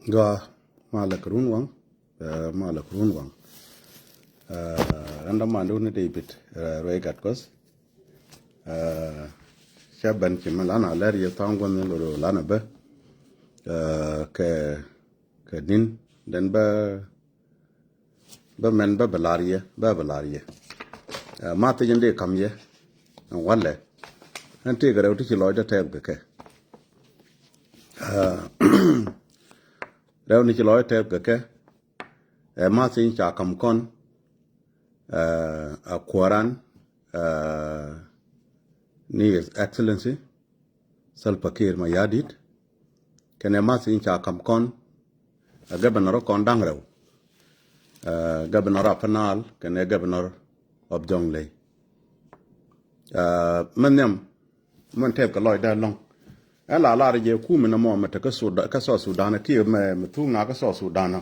Ga malak runwang malak runwang anda mandu ne David regat kos shaban ki malana lar ya tangon ne lo lana ba ke din den ba men ba balariya ma te jende kam ye walle ante gare uti lo da tab ke rew ni ci loy tab ke ma sin cha kam kon a Quran ni His Excellency Salva Kiir Mayardit kene ma sin cha kam kon a governor kon dang rew governor of Panal kene governor of Jonglei man tab ka loy da long ala la je ku me na mo mata ka so Sudan ki me tu na ka so Sudan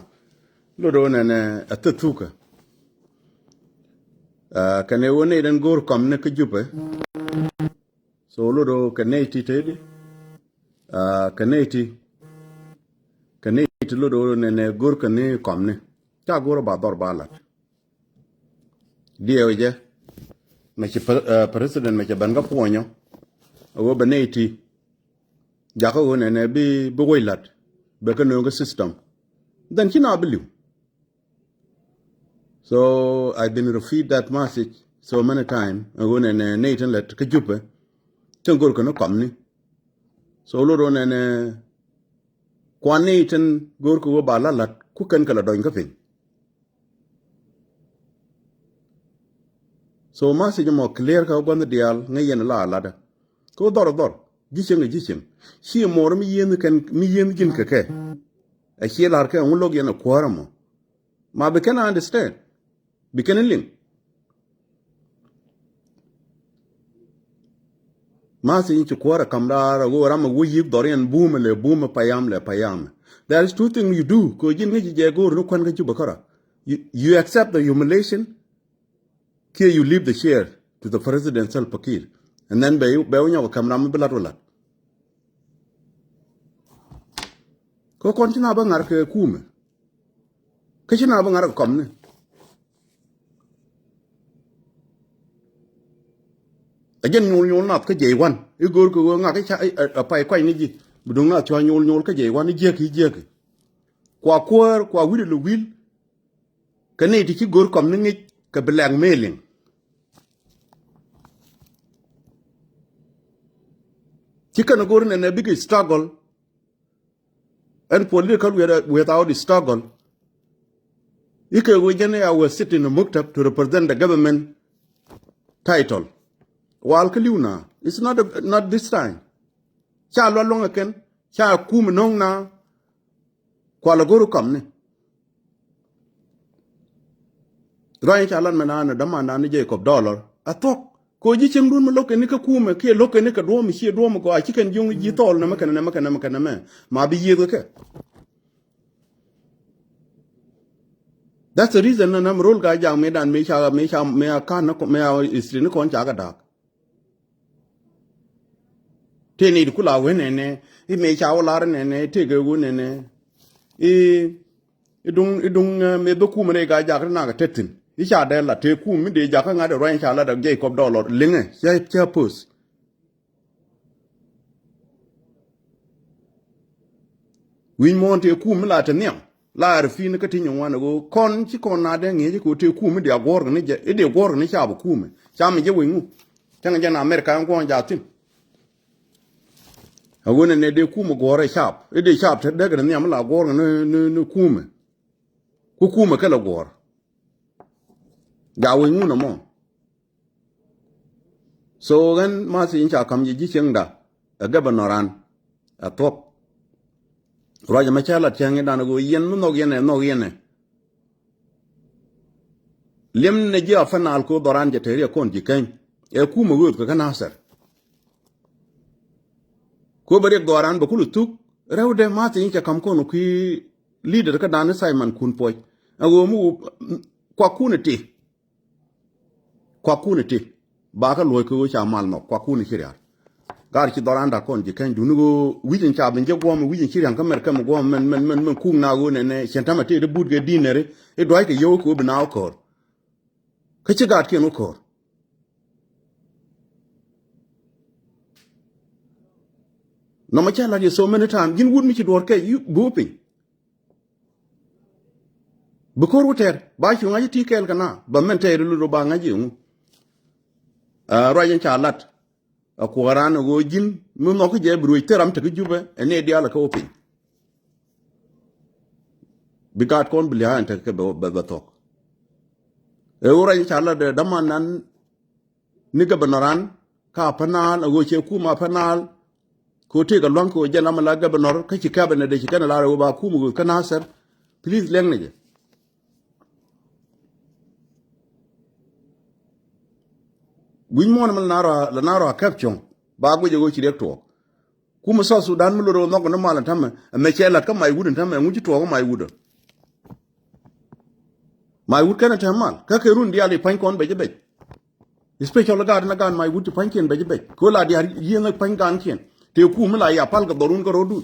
lo do ne atatuka kane woni den gor kom ne ka jupe so lo do kaneti tedi kaneti lo do ne gor kane kom ne ta gor ba dor bala dieje me ci president me ci banga ponyo wo beneti jaka wona ne bi woylat be ka no system then kina believe. So I've been repeat that message so many times when Nathan let ka jupe tengor kono komni so lo ne kwa Nathan gor ko bala lat ku kan kala doin ka fin so message mo clear ka gon dial ngayen la da ko dor gising shi mor mi yen gin ka ke a shi lar ka un log yana kwaramo ma be can understand be can link ma sin ci kwara kamra go ram wo yib dorian boom payam there is two things you do ko jin ngi je go ru kan ga ci bakara you accept the humiliation here you leave the share to the presidential pakir and then be nyaw kamra mi bilat ko kontina ba ngar ke kume ke china ba ngar komne ajen nyul nat ke jewan e gor ko nga ke pai kwai ni ji budung na chwa nyul ke jewan ni je ki kwa wil lu wil ke ne ti gor kom ni ke belang mailing ti kan gor ne big struggle and political without the struggle. I was sitting in a muktab to represent the government title. Wal Kaliuna, it's not this time. Cha lo long again, cha kum nong na kwala guru kamne. Ryan chalan manana damana ni Jacob dollar. I thought ko ji chem dun loke ni ka kume ke loke ni ka do mi shi do mo ko a chicken jung ji tol na makana me ma bi yedo ke. That's the reason na role ga jang medan me kan na me istri ni kon cha ga dak te ni ku la we ne I me cha wala ne te ge wu ne idung me do ku me ga ja na ga tetin I cha de la te ku mi de ja ka nga de ran cha la da Jacob dollar linge cha pus wi mon te ku mi la te nyam la arfi ni ka tinyo wana go kon ci kon na de ngi ko te ku mi de gor ni je de gor ni cha bu ku mi cha mi je wingu tanga je na America ko ja tin agone ne de ku mi gore sharp de sharp te de ga ni am la gor ni ku mi ku mi kala gor ga wingu na mo so gan ma si cha kam ji chenga a gabanoran a top Raja machala tiangi dana go yen no yene lem ne ji afana al ko doran je teriya kon ji kan e ku mo wot ko kana sar ko bare doran ba kulu tuk rewde mate yinka kam kono ki leader ka dana Simon kun poy ago mu kwa kunete ba ka loy ko cha mal no kwa kuni kiriya gar ki doranda kon ji kan dunugo wijin cha bin je gom wijin kiran kamer kam gom men ku na go ne chentama te de budge dinere e doy ke yo ko bina ko ka ci gat ke no ko no ma cha la so many time gin wud mi ci dor ke yu bopin bu ko wuter ba ci ngaji ti kel kana ba men te lu ba ngaji mu royen cha lat ko warana go jin mu no ko je bru teram te juba ene dia la ko opin bi gat kon bi ha ante ke ba tok e royen cha lat de dama nan ni ga banaran ka panal go che kuma panal ko te ga lon ko jana mala ga banor ka ci ka bana de ci kana la ro ba ku mu kana sar please leng ne win mo na la naro caption ba go je go ci recto kuma South Sudan mu ro no ko no mala tam me che la ka mai wudun tam mu ci to ko mai wudun mai wud kana tam mal ka ke run dia le pan kon be je be special ga na gan mai wud pan ken be je be ko la dia yi na pan gan ken te ku mu la ya pal ga dorun ko rodu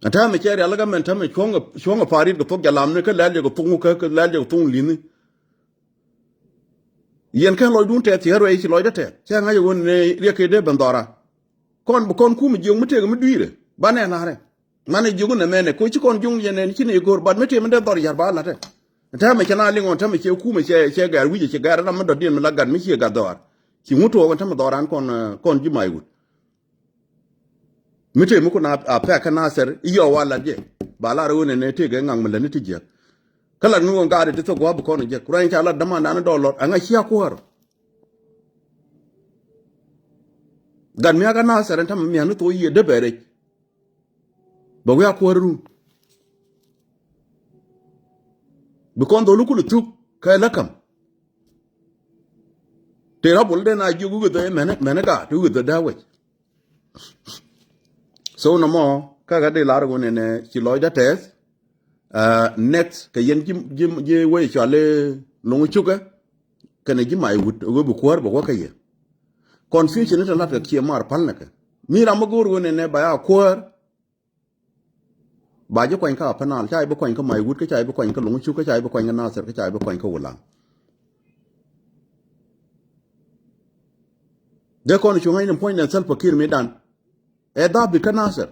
ata me che la ga men tam me chonga farid go to galam ne ka la le go tungu ka la le go tungu lini yen kan loy dun te ti hero e ci loy de te cha nga yo ne reke de bandora kon ku mi jung mute ga mi duire bane na re mane jugu ne mene ko ci kon jung yenen ci ne gor bad mete me de dor yar ba la te ta me kana lingon ta me ce ku me ce ga wije ce ga na me do din me la gad mi ci ga dor ci muto ko ta me doran kon ji mai wut mete mu ko na a pa kana ser iyo wala je ba la ro ne te ga ngang me la ni ti je kala nu ngare de to go bu kono je kuran cha la dama na dollar anga hiya ko har gan mi aga na saran tam mi anu to yi de bere ba ya ko ru bu kon do lukulu tu kay lakam te rabul de na jugu de mene ga tu de dawe so no mo kaga de largo ne ci loy da test next ka yen ji we chale lungu chuka kana ji mai wut go bu kwar bo ka ye confusion ta lat ka ki mar pal naka mi ra magor wone ne ba ya kwar ba ji kwan ka panal chai bo kwan ka mai wut ka chai bo kwan ka lungu chuka chai bo kwan na ser ka chai bo kwan ka wala de kon chu ngai ne point na sel pakir me dan e da bi kana ser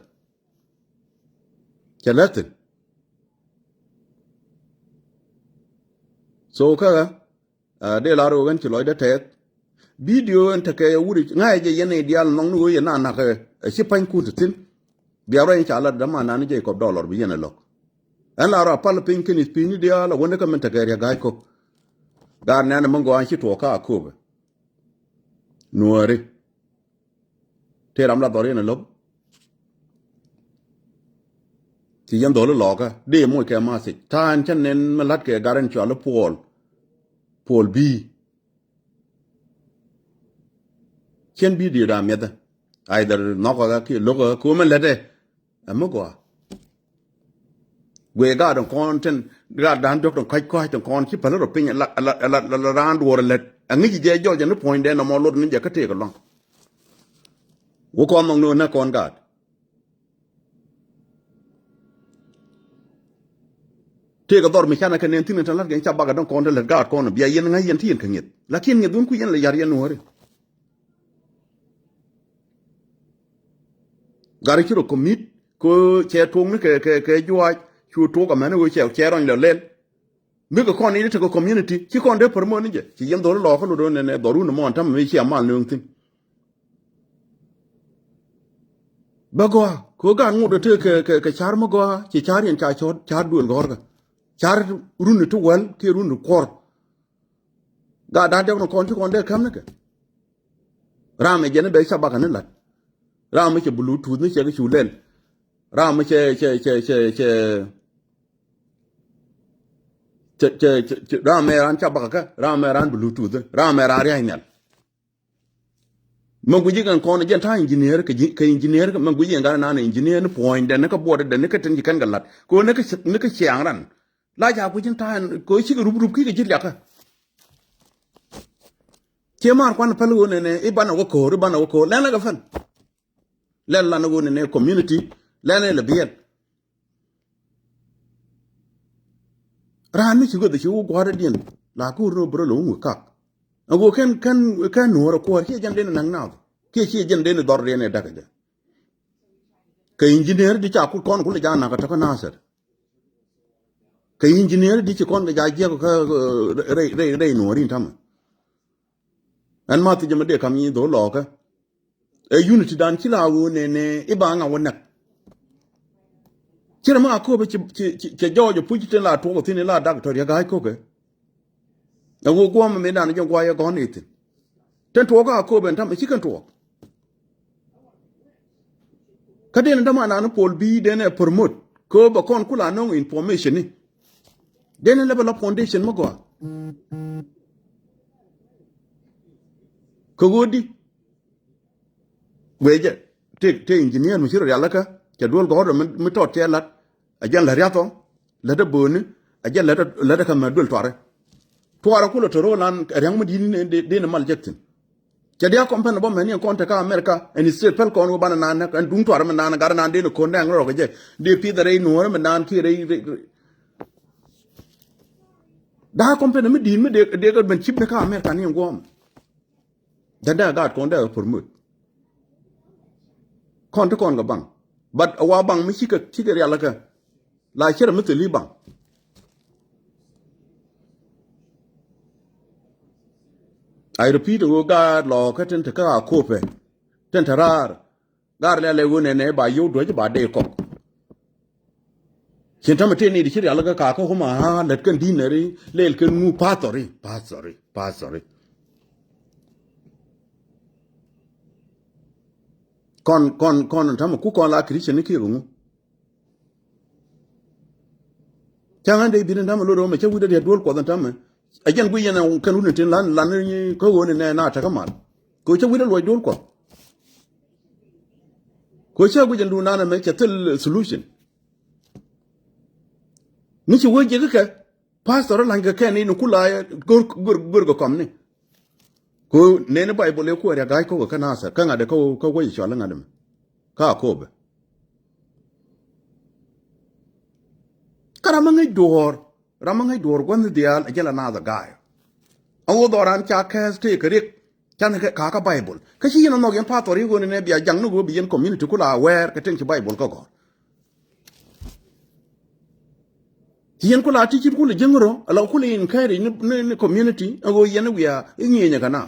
chalatin so kaga de la ro gan ci loy da tet video en ta kay wuri ngay je yene dial nong no yena na ka ci pan ku tin bi ara in chala da ma na ni je ko dollar bi yene lok en la ra pal pin kin pin dial wona ka men ta ga ga ko dar na man go an ci to ka ko be nuore te ram la dore ne lok ti yan dole loga de mo ke ma si tan chen nen malat ke garan chalo pol bi chen bi di da meda either noko ga ki logo ko men lede amogo we ga don content ga dan dok don kai kai don kon ki palo ro pin la ran wor let angi je jo je no point de no mo lod ni je ka te ko long wo kon mong no na kon ga te ga dor mi kana ka nen tin tan lat ga cha baga don kon le ga kon bi yen nga yen tin ka ngit lakin ngit dun ku yen le yar yen wore gari kiro commit ko che tong ne ke jwa chu to ga mane wo che ron le len mi ko kon ni te ko community ki kon de por mo ni je ki yen dor lo ko do ne doru no mo tam mi chi amal ne tin bago ko ga ngu de te ke char mo go chi char yen cha chot char duon gor ga char runu to wal ke runu kor ga da de no kon ti kon de kam ne ke rame je ne be cha ba kan la rame che bluetooth ne che ga chu len rame che rame ran cha ba ka rame ran bluetooth rame ran ri ainel man guji kan kon je ta engineer ke engineer man guji ngara na engineer ne point de ne ka board de ne ka tin kan galat ko ne ka chiang ran la ja ku jin ta ko chi rup ki jit ya ka Chemar kwan palu ne ibana wako lana gafan lana go ne community lana le biet ran mi chigo de chu gwara dien la ku ro bro lo mu kak ago kan no ro ko hi jan den nang na ke hi jan den dor ne daga de ka engineer di cha ku kon ku le jana ka ta na ser ka engineer di ci kon ga je ko re no rin tam an ma ti jama de kam yi do lo ka e unity dan kila wo ne ibanga wonak kira ma ko be ci jojo pujite la to tin la doctor ya ga ko ke ago ko ma me dan jo kwa ya ko ni tin ten to ga ko ben tam ci kan to kadin da ma na pol bi de ne promote ko ba kon kula no information ni de ne level of foundation mo go ko godi weje te engineer mu shiro yalla ka ke dol go do mi to te lat ajan la riato la da boni ajan la da kam dol tore kula to rolan rang mu din de ne mal jektin ke dia company bo men en konta ka america en state pel kon bana nan kan dum tore men nan gar nan de ko ndang ro ge de pi da re no men nan ki re da company mi din mi de ga ben chip ne ka america ni ngom da ga kon da promote kon to kon ga bang but awa bang mi chika ya laka la chira mi tli bang I repeat wo ga lo ka ten ta ka ko pe ten tarar gar le wone ne ba yo do ba de ko chen ta mate ni di chira laka ka ko ma ha let kan dineri le kan mu pastori kon tam ku kon la christian ni ki rungu changa de bin tam lo me chewu de dol ko tam ajen gu yana kan unu tin lan ni ko woni ne na ta kamal ko chewu de lo dol ko che gu jandu na me che tel solution ni che wo je ka pastor la ga ken ni kula gur go kom ni ko ne ne bible ko ya ga ko ka na sa kan ade ko wo yi shola ngadem ka ko be ramangai dor gwan dial ajala na da guy awo doran cha kas te krik chan ka ka bible ka shi no no gen patori go ne bia jang no go bi community kula aware ka ten bible ko go yen kula ti chip kula jengro ala kula in kairi ni community ago yen wi ya nyenye kana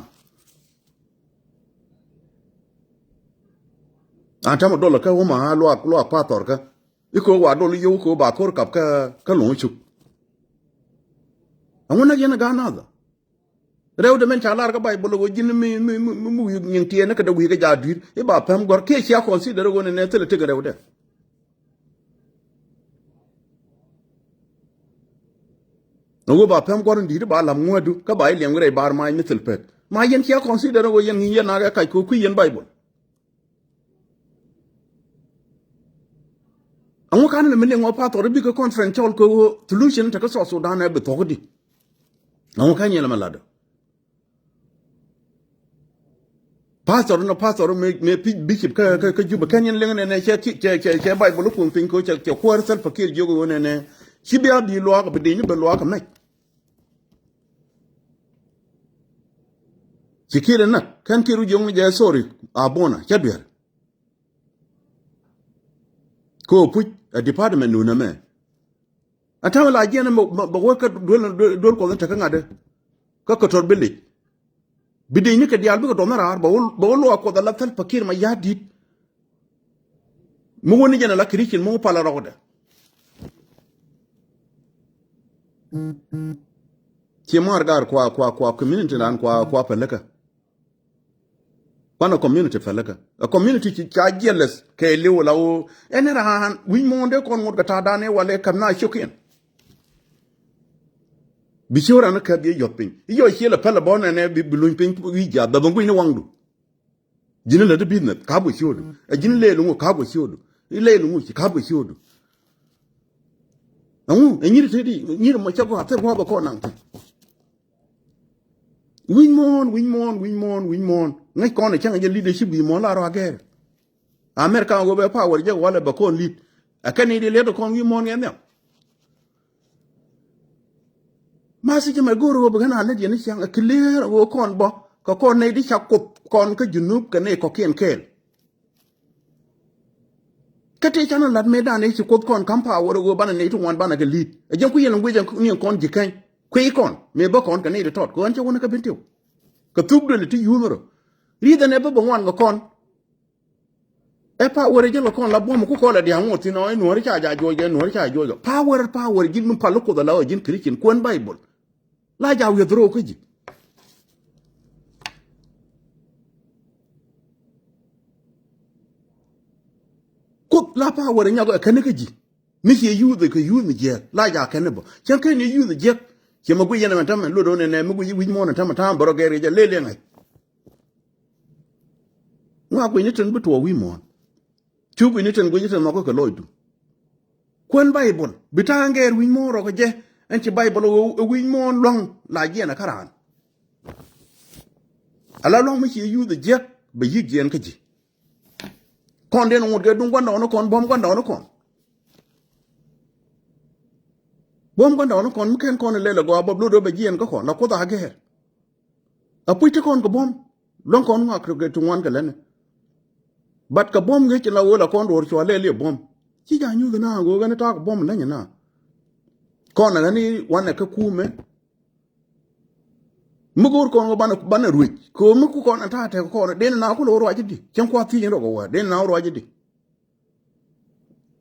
antamo dola ka wo ma lo pator ka iko wa dole yo ko ba kor kap ka lo chu amuna gena ga nada rew de men chalar ka bay bolo go jin mu yin tie na ka da wi ga jadir e ba pam gor ke sia consider go ne tele te rew de no ba pam gor ndi ba la ngodu ka bay lem gre bar ma ni tel pet ma yen sia consider go yen na ga kai ko ku yen bible ango kan le men ngo pa to bi ko conference chol ko solution ta ka South Sudan e be to di ango kan yela malada pastor me bishop ka juba kan yen le ne che bible ko pin ko che ko sel fakir jogo ne shi bi abi lo ka be ni be lo ka me sikire na kan kiru jongu je sorry abona chadwer ko puj a department no na me atawa la jena ba woka dol ko ta kanga de ka ko tor bele bidi ni ka dial bi ko domara ba wol ko da la tal fakir ma yadit mo woni jena la christian mo pala roda ci mar gar kwa community dan kwa pelaka pana community felaka a community ci cha jealous ke lew law enera han wi monde kon mo gata dane wale kam na shokin bi shora na ka bi yopin yo hela pala bona ne bi luñ pin wi ja da bangu ni wangdu jina la de business ka bo shodu a jina le lu ka bo shodu ile lu ka bo shodu amu enyiri tedi nyiri mo chago ate bo ba ko nan win mon ngai kon changa je leadership bi mon la ro ager America go be power je wala ba kon lead akani de le kon win mon ngem ma si je ma goro ba kana le je ni changa clear go kon bo ko kon ne di chakop kon ka junub ka ne ko ken kel kate chana lat me da ne ci ko kon kampa woro go bana ne to wan bana ga lead e jen ku yelen gwe jen ni kon jikan kwe kon me ba kon ka ne de tot ko an ci wona ka bintiu ka tubdo le ti yumero rida ne ba bon wan go kon e pa woro je kon la bom ku ko la di an ti no e no ri cha ja joje no ri cha joje power jin mun palo ko da la jin christian kon bible la ja wi dro ko ji ko la power nya go ka ne ka ji mi ye yu de ko yu mi je la ja ka ne bo chen ka ne yu de je ke ma gu yena ma tam lo do ne ma gu wi mo na tam tam boro ge re je le ngai nga gu ni ten bu to wi mo chu gu ni ten gu ni ten ma ko ka loidu kon bible bitange wi mo ro ko je en ci bible wi mo long la je na karan ala long mi ye yu de je ba yi je en ka ji kon den won ge dun gonda no kon bom gonda no kon bom gonda no kon ken kon le le go bob lo do be jien ko kon la ko da ge a puite kon ko bom lon kon ngak ge tun wan ge len bat ka bom ge la wala kon ro cho le bom ci ja nyu na go ga na ta bom la nya na kon na ni wan ka kume mugor kon go bana ruj ko mu kon anta te ko den na ko ro ajidi chen ko ti ro go wa den na ro ajidi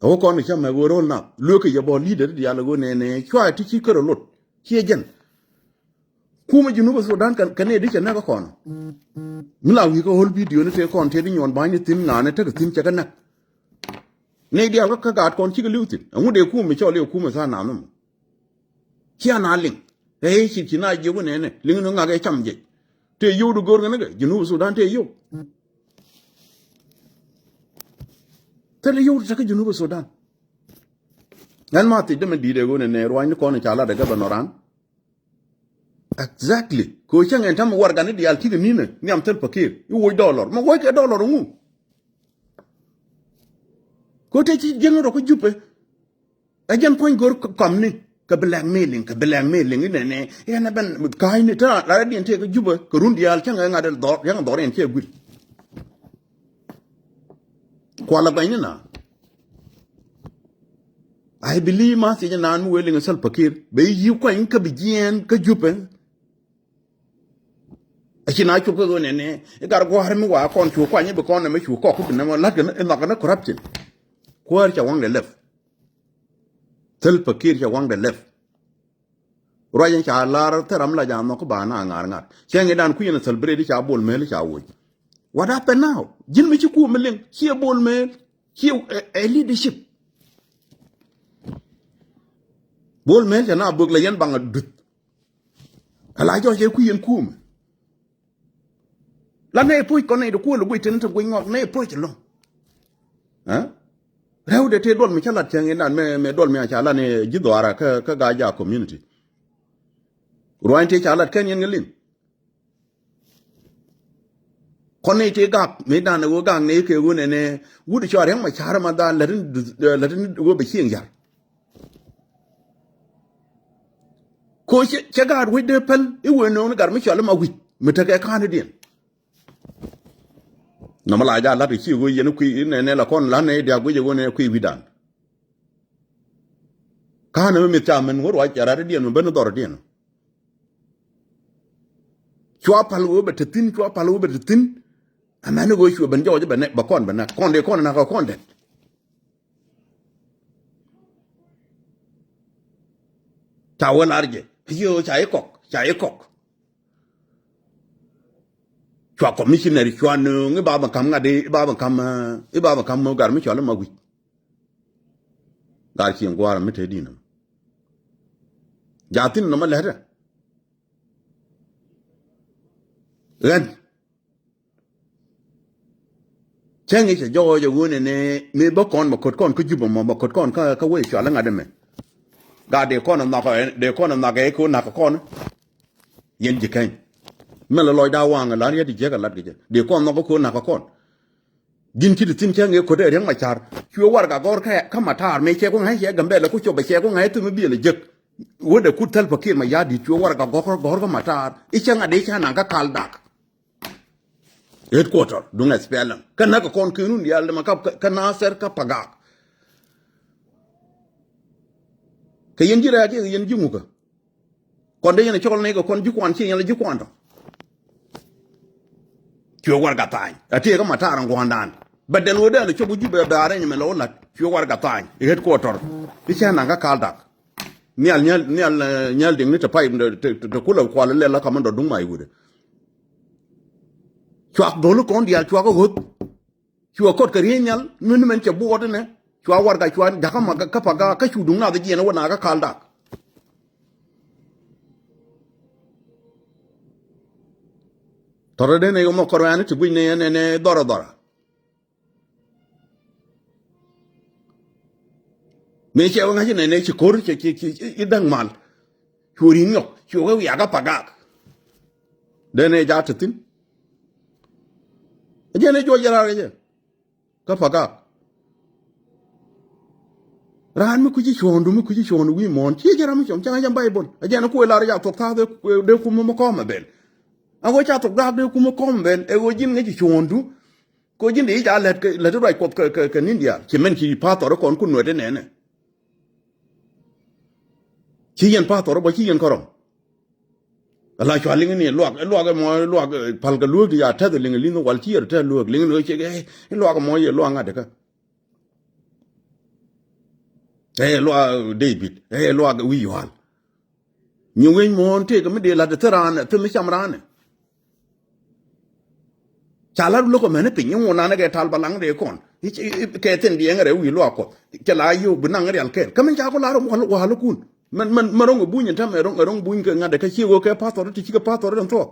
o kon cha ma go ro na lo ke ya bo leader di ala go ne chwa ti ci ko lot ci jen kuma jinu ba Sudan kan ne dike na ka kon mila wi ko hol video ne te kon te di nyon ba ni tin na ne te tin cha kan na ne dia ka ga kon ci ga lutin mu de ku mi cho le ku ma sa na no kia na ling eh ci na je go ne ling no nga ga cham je te yu du gor ne ga jinu Sudan te yu te le yu ta ka jinu Sudan nan ma ti de me di de go ne ro ni ko ne cha la de ga banoran exactly ko chang en tam war ga ne di al ti ni ne ni am tel pakir yu wo dollar ma wo ke dollar ngu ko te ci jeng ro ko jupe a jen point gor kom ni ka blackmailing ne ya na ben kai ni ta la di te ka juba ko run di al chang nga del dor yang dor en che gul ko la ba ni na I believe ma si na mu weling sal pakir be yi ko in ka bijien ka jupe achina chu ko ne e gar go har mi wa kon chu kwa ni be kon na me chu ko ku na ma la ga na corruption ko ar cha wang de left tel pakir cha wang de left royen cha lar teram la jam ko ba na ngar chenge dan ku yin celebrate di cha bol mel cha wo what happened now jin mi ci ku meleng ci bol mel ci leadership bol mel cha na bug la yen banga dut ala jo je ku yin ku la ne puy ko ne do ko lu buy ten to buy ngok ne puy ci lo ha rew de te dol mi chalat chenge dan me dol mi cha la ne jidwara ka ga ja community royen te chalat ken yen ngelim konne te gak me dan go gang ne ke go ne wudu char yang ma char ma dan latin go be chieng yar ko che gar wi de pel I we no gar mi chal ma wi me te ka kan dien na mala ja la ti go yen ku ne la kon la ne dia go je go ne ku wi dan kana me ta men wo wa chara dien me ben dor dien chwa palu be tin amane go chwa ben joje ben ba kon ben na kon de kon na ka kon de ta won arje yo chai kok chwa commissioner chwa no ngi ba kam ngade ba kam mo gar mi chwa ma wi gar chi ngwara mi te dinam jatin no ma lehra ren chengi che jo go ne me ba kon ma kot kon ku juba ma kot kon ka we chwa la ngade me ga de kon na ka ko na ka kon yen jikan me la loy da wang la ya di je ga lat ge de kon no ko na ka kon jin ti tin che nge ko de reng ma char chue war ga gor ka ma tar me che ko ngai che gambe la ku cho be che ko ngai tu me bi le je wo de ku tel pakir ma ya di chue war ga gor ga ma tar I changa de cha na ka kal dak headquarter dunga spelam kana ka kon kinun ya le ma ka na ser ka paga ke yen jira ke yen jimu ka kon de yen chol ne ko kon ju kwan chi yen ju kwan to chue war ga tai ati ka ma tar ngo ndan baden wo de le chobu ju be bare ni me lo la chue war ga tai headquarter I cha na ka kal dak nyal ding ni ta pai de kula kwa le la ka man do dung mai wude chuak dolu kon dial chuak hot chuak kot karinyal nun men che bodo ne chuak war ga chuak da kama ka paga ka chudung na de jena wana ka kalda tore de ne mo korani tu ne dora me che wa ngani ne chi kor che idang mal churi nyok chuak ya ka paga de ne ja tin jene jo jara ge ka paga ran mi ku ji chondu wi mon chi jara mi chom changa jam bible ajana ku la ja tok ta de ku mo ko ma ben ago cha tok da de ku mo ko ma ben e go jin ngi chondu ko jin de ja let le to right ko ka india chi men chi pa to ko ku no de ne chi yen pa to bo chi yen korom ala chwa ling ni luak mo luak pal ga luak ya ta de ling ling wal chi ta luak ling no che ge luak mo ye luak ngade ka luak David luak wi wal ni wen mo te ga me de la de taran te me chamran chala lu ko mene pin yo na ge tal balang de kon ke ten di ngare wi luak ko ke la yu bunang real ke kamen cha ko la ro mo halu kun man marong bunyin tam rong buny ke ngade ka chi wo ke pastor ti chi ke pastor don to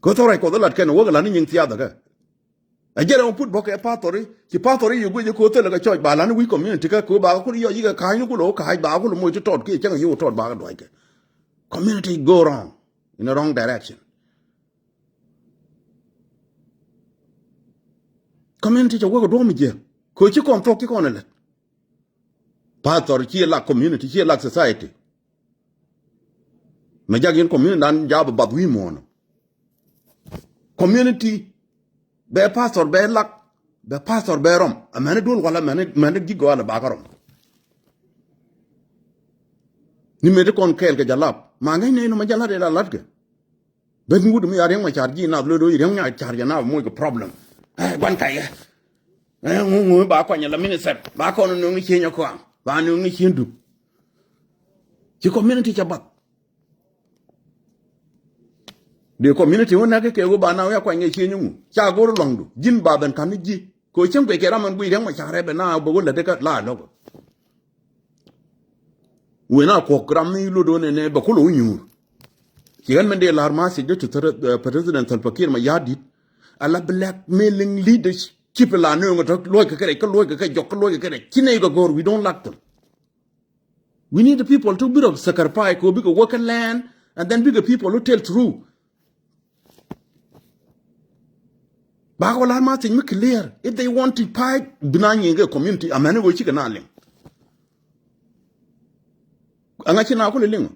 ko to rai ko lat ken wo la ni nying tia da ka a jere on put bo ke pastor ki pastor yu go je ko te la ka choj ba la ni wi community ka ko ba ko yo yi ka kai ni ko lo kai ba ko lo mo to tot ki chang yu tot ba ka do ke community go wrong in the wrong direction community jo wo do mi je ko chi kon to ki kon le pastor chi la community chi la society me jagin community nan jab bad wi mon community be pastor be rom amane dul wala mane gigo wala bakarom ni me de kon kel ke jalap ma ngay ne no ma jalade la latge be ngud mi yare ma charji na lo do yire nya charja na mo ko problem gwan kai ngu ba ko nya la minister ba ko no ngi chenya ko ba no ngi chendu ci community cha bat de community wona ke go ba na ya kwa nge chenyu cha go londu jin ba ben kan ji ko chen ko ke raman bu yire ma chare be na bo go la de ka la no wena ko gram ni lo do ne ba ko lo nyu ci gan men de l'arma si de president Salva ma yadi ala blackmailing leadership la no ngoto lo ke jok lo ke kine go gor we don't like them we need the people to be of sacrifice ko bi ko work land and then be the people who tell true ba ko l'arma si me clear if they want to fight binanye ge community amane go ci kana lim anga ci na ko le lingo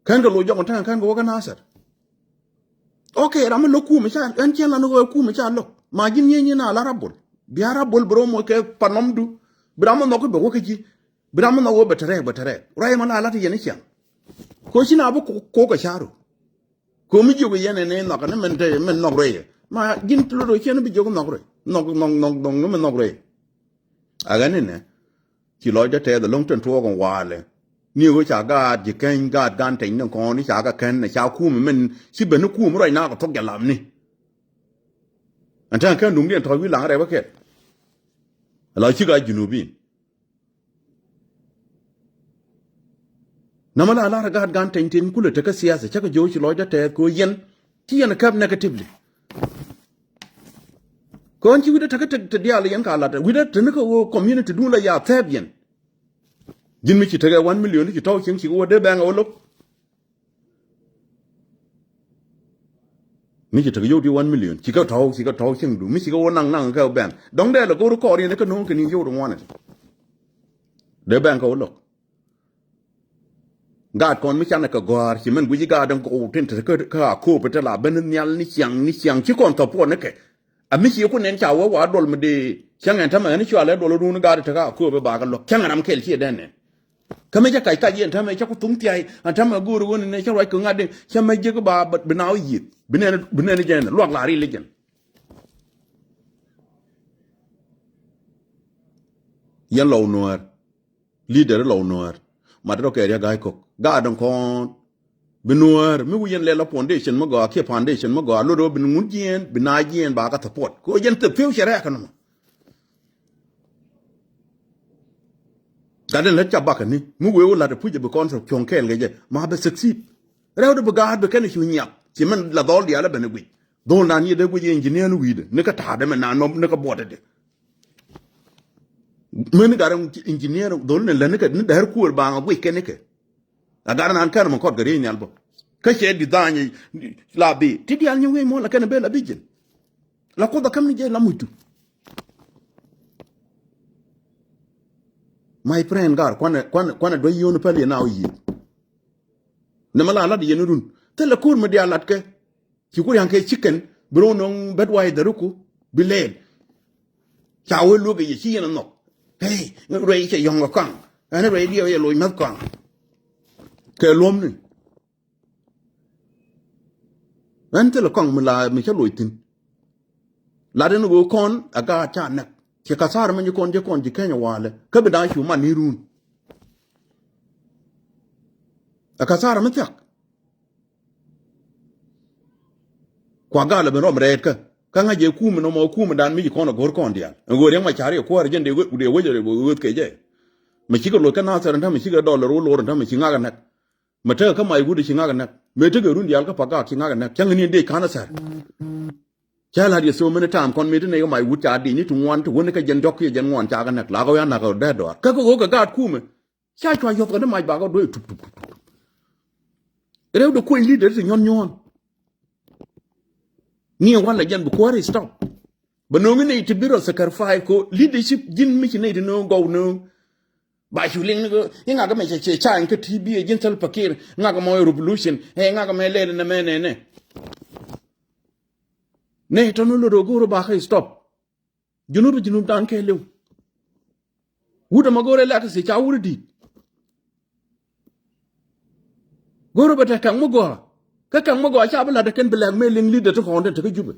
kan ga lo jongo tan kan go ga nasar okay ram lo ku me cha an chen la no ku me cha lo ma jin nyi na la rabul bi rabul bro mo ke panom du bram no ko be ko ki bram no go betere rai ma la ta yene chen ko shi na bu ko ka charo ko mi jogo yene ne no ka ne men no re ma jin tulo do chen bi jogo no re no men no re aga ne ki lo ja te da long ten to ko wale ni go cha ga ji ken ga gan tin no ko ni cha ga ken na cha ku men si be no ku mo rai na ko tok ya lam ni an tan kan dum den to wi lang re ba ke la chi ga junubi na mala la ga gan tin ku le te ka siyasa cha ga jo chi lo ja te ko yen ti yan kap negatively ko an chi wi ta ka te dia le yan ka la wi da tin ko community du la ya tabien jin mi ci tege 1 million ci taw ci wo de ba nga wolo mi ci ta yo di 1 million ci ka taw ching du mi ci go nang ka ben dong de la go ko ri ne ka no ka ni yo do wan de ben ko lo gad kon mi chana ka gwar ci men guji gadan ko tin ta ka ko pe ta la ben nyal ni chiang ci kon to po ne ke a mi ci ko nen cha wa dol me de chiang en ta ma ni chwa le dol ru ni gad ta ka ko be ba ga lo chiang nam kel ci den ne ka me ja kai ta yen ta me cha ku tung ti ai an ta ma gu ru ne cha wa ko ngade cha me je ko ba be na yi binen jen lo la ri le jen yan lo noir leader lo noir ma do ke ya ga ko ga don kon binuar mi wuyen le la foundation ma ga ke foundation ma ga lo do bin ngudien binajien ba ka support ko yen te future ka no gaden la chabak ni mu we la de puje be kon so kyon kel ge ma be succeed rew de ga be ken shi nyap ci man la dol ya la be ne gui dol na ni de gui engineer nu wi de ne ka ta de na no ne ka bote de men garam engineer dol ne la ne ka ne der ku ba nga gui ken ke agara nan kan mo ko gari ni albo ka she di dani la bi ti di al ni we mo la ken be la bijin la ko da kam ni je la mutu my friend gar kwana do yonu pali na yi ne mala la di yenurun te la kur me di alat ke ci kur yanke chicken bro non bedway da ruku bilel chawe lu ge yi yen no hey rei che yong ko ana rei dio ye loy mat ko ke lom ni ante la kong mala mi cha loy tin la den go kon aga cha nak ke kasar man kon je kon ji kenya wale ka be da shu man ni run akasar man tak kwa gala be rom red ka nga je ku no mo ku dan mi ko na gor kon dia go re ma chari ko ar jende go de wo je bo ke je ma chi ko lo ka na sa ran ta mi chi ga dollar lo ran ta mi chi nga ga nak ma ta ka mai gu de chi nga ga nak me te ga run dia ka pa ga chi nga ga nak chang ni de kana sar chala dia so many time kon mi te ne ga mai gu cha di ni tu wan tu won ka jen dok ye jen wan cha ga nak la ga ya na ga da do ka ko ga ga ku me cha chwa yo ko na mai ba ga do tu rew do ko leader se nyon ni wala jan bu ko re stop ba no ngi ne ti biro sacrifice ko leadership jin mi ci ne de no go no ba shu ling go nga ga me che cha en ka tb jin tal pakir nga ga mo revolution he nga ga me le na me ne to no lo go ro ba ka stop junub dan ke lew wuda ma gore la ta se cha wuri di goro ba ta kan mo go ka kan mo go cha bala da ken black mailing leader to honda to jube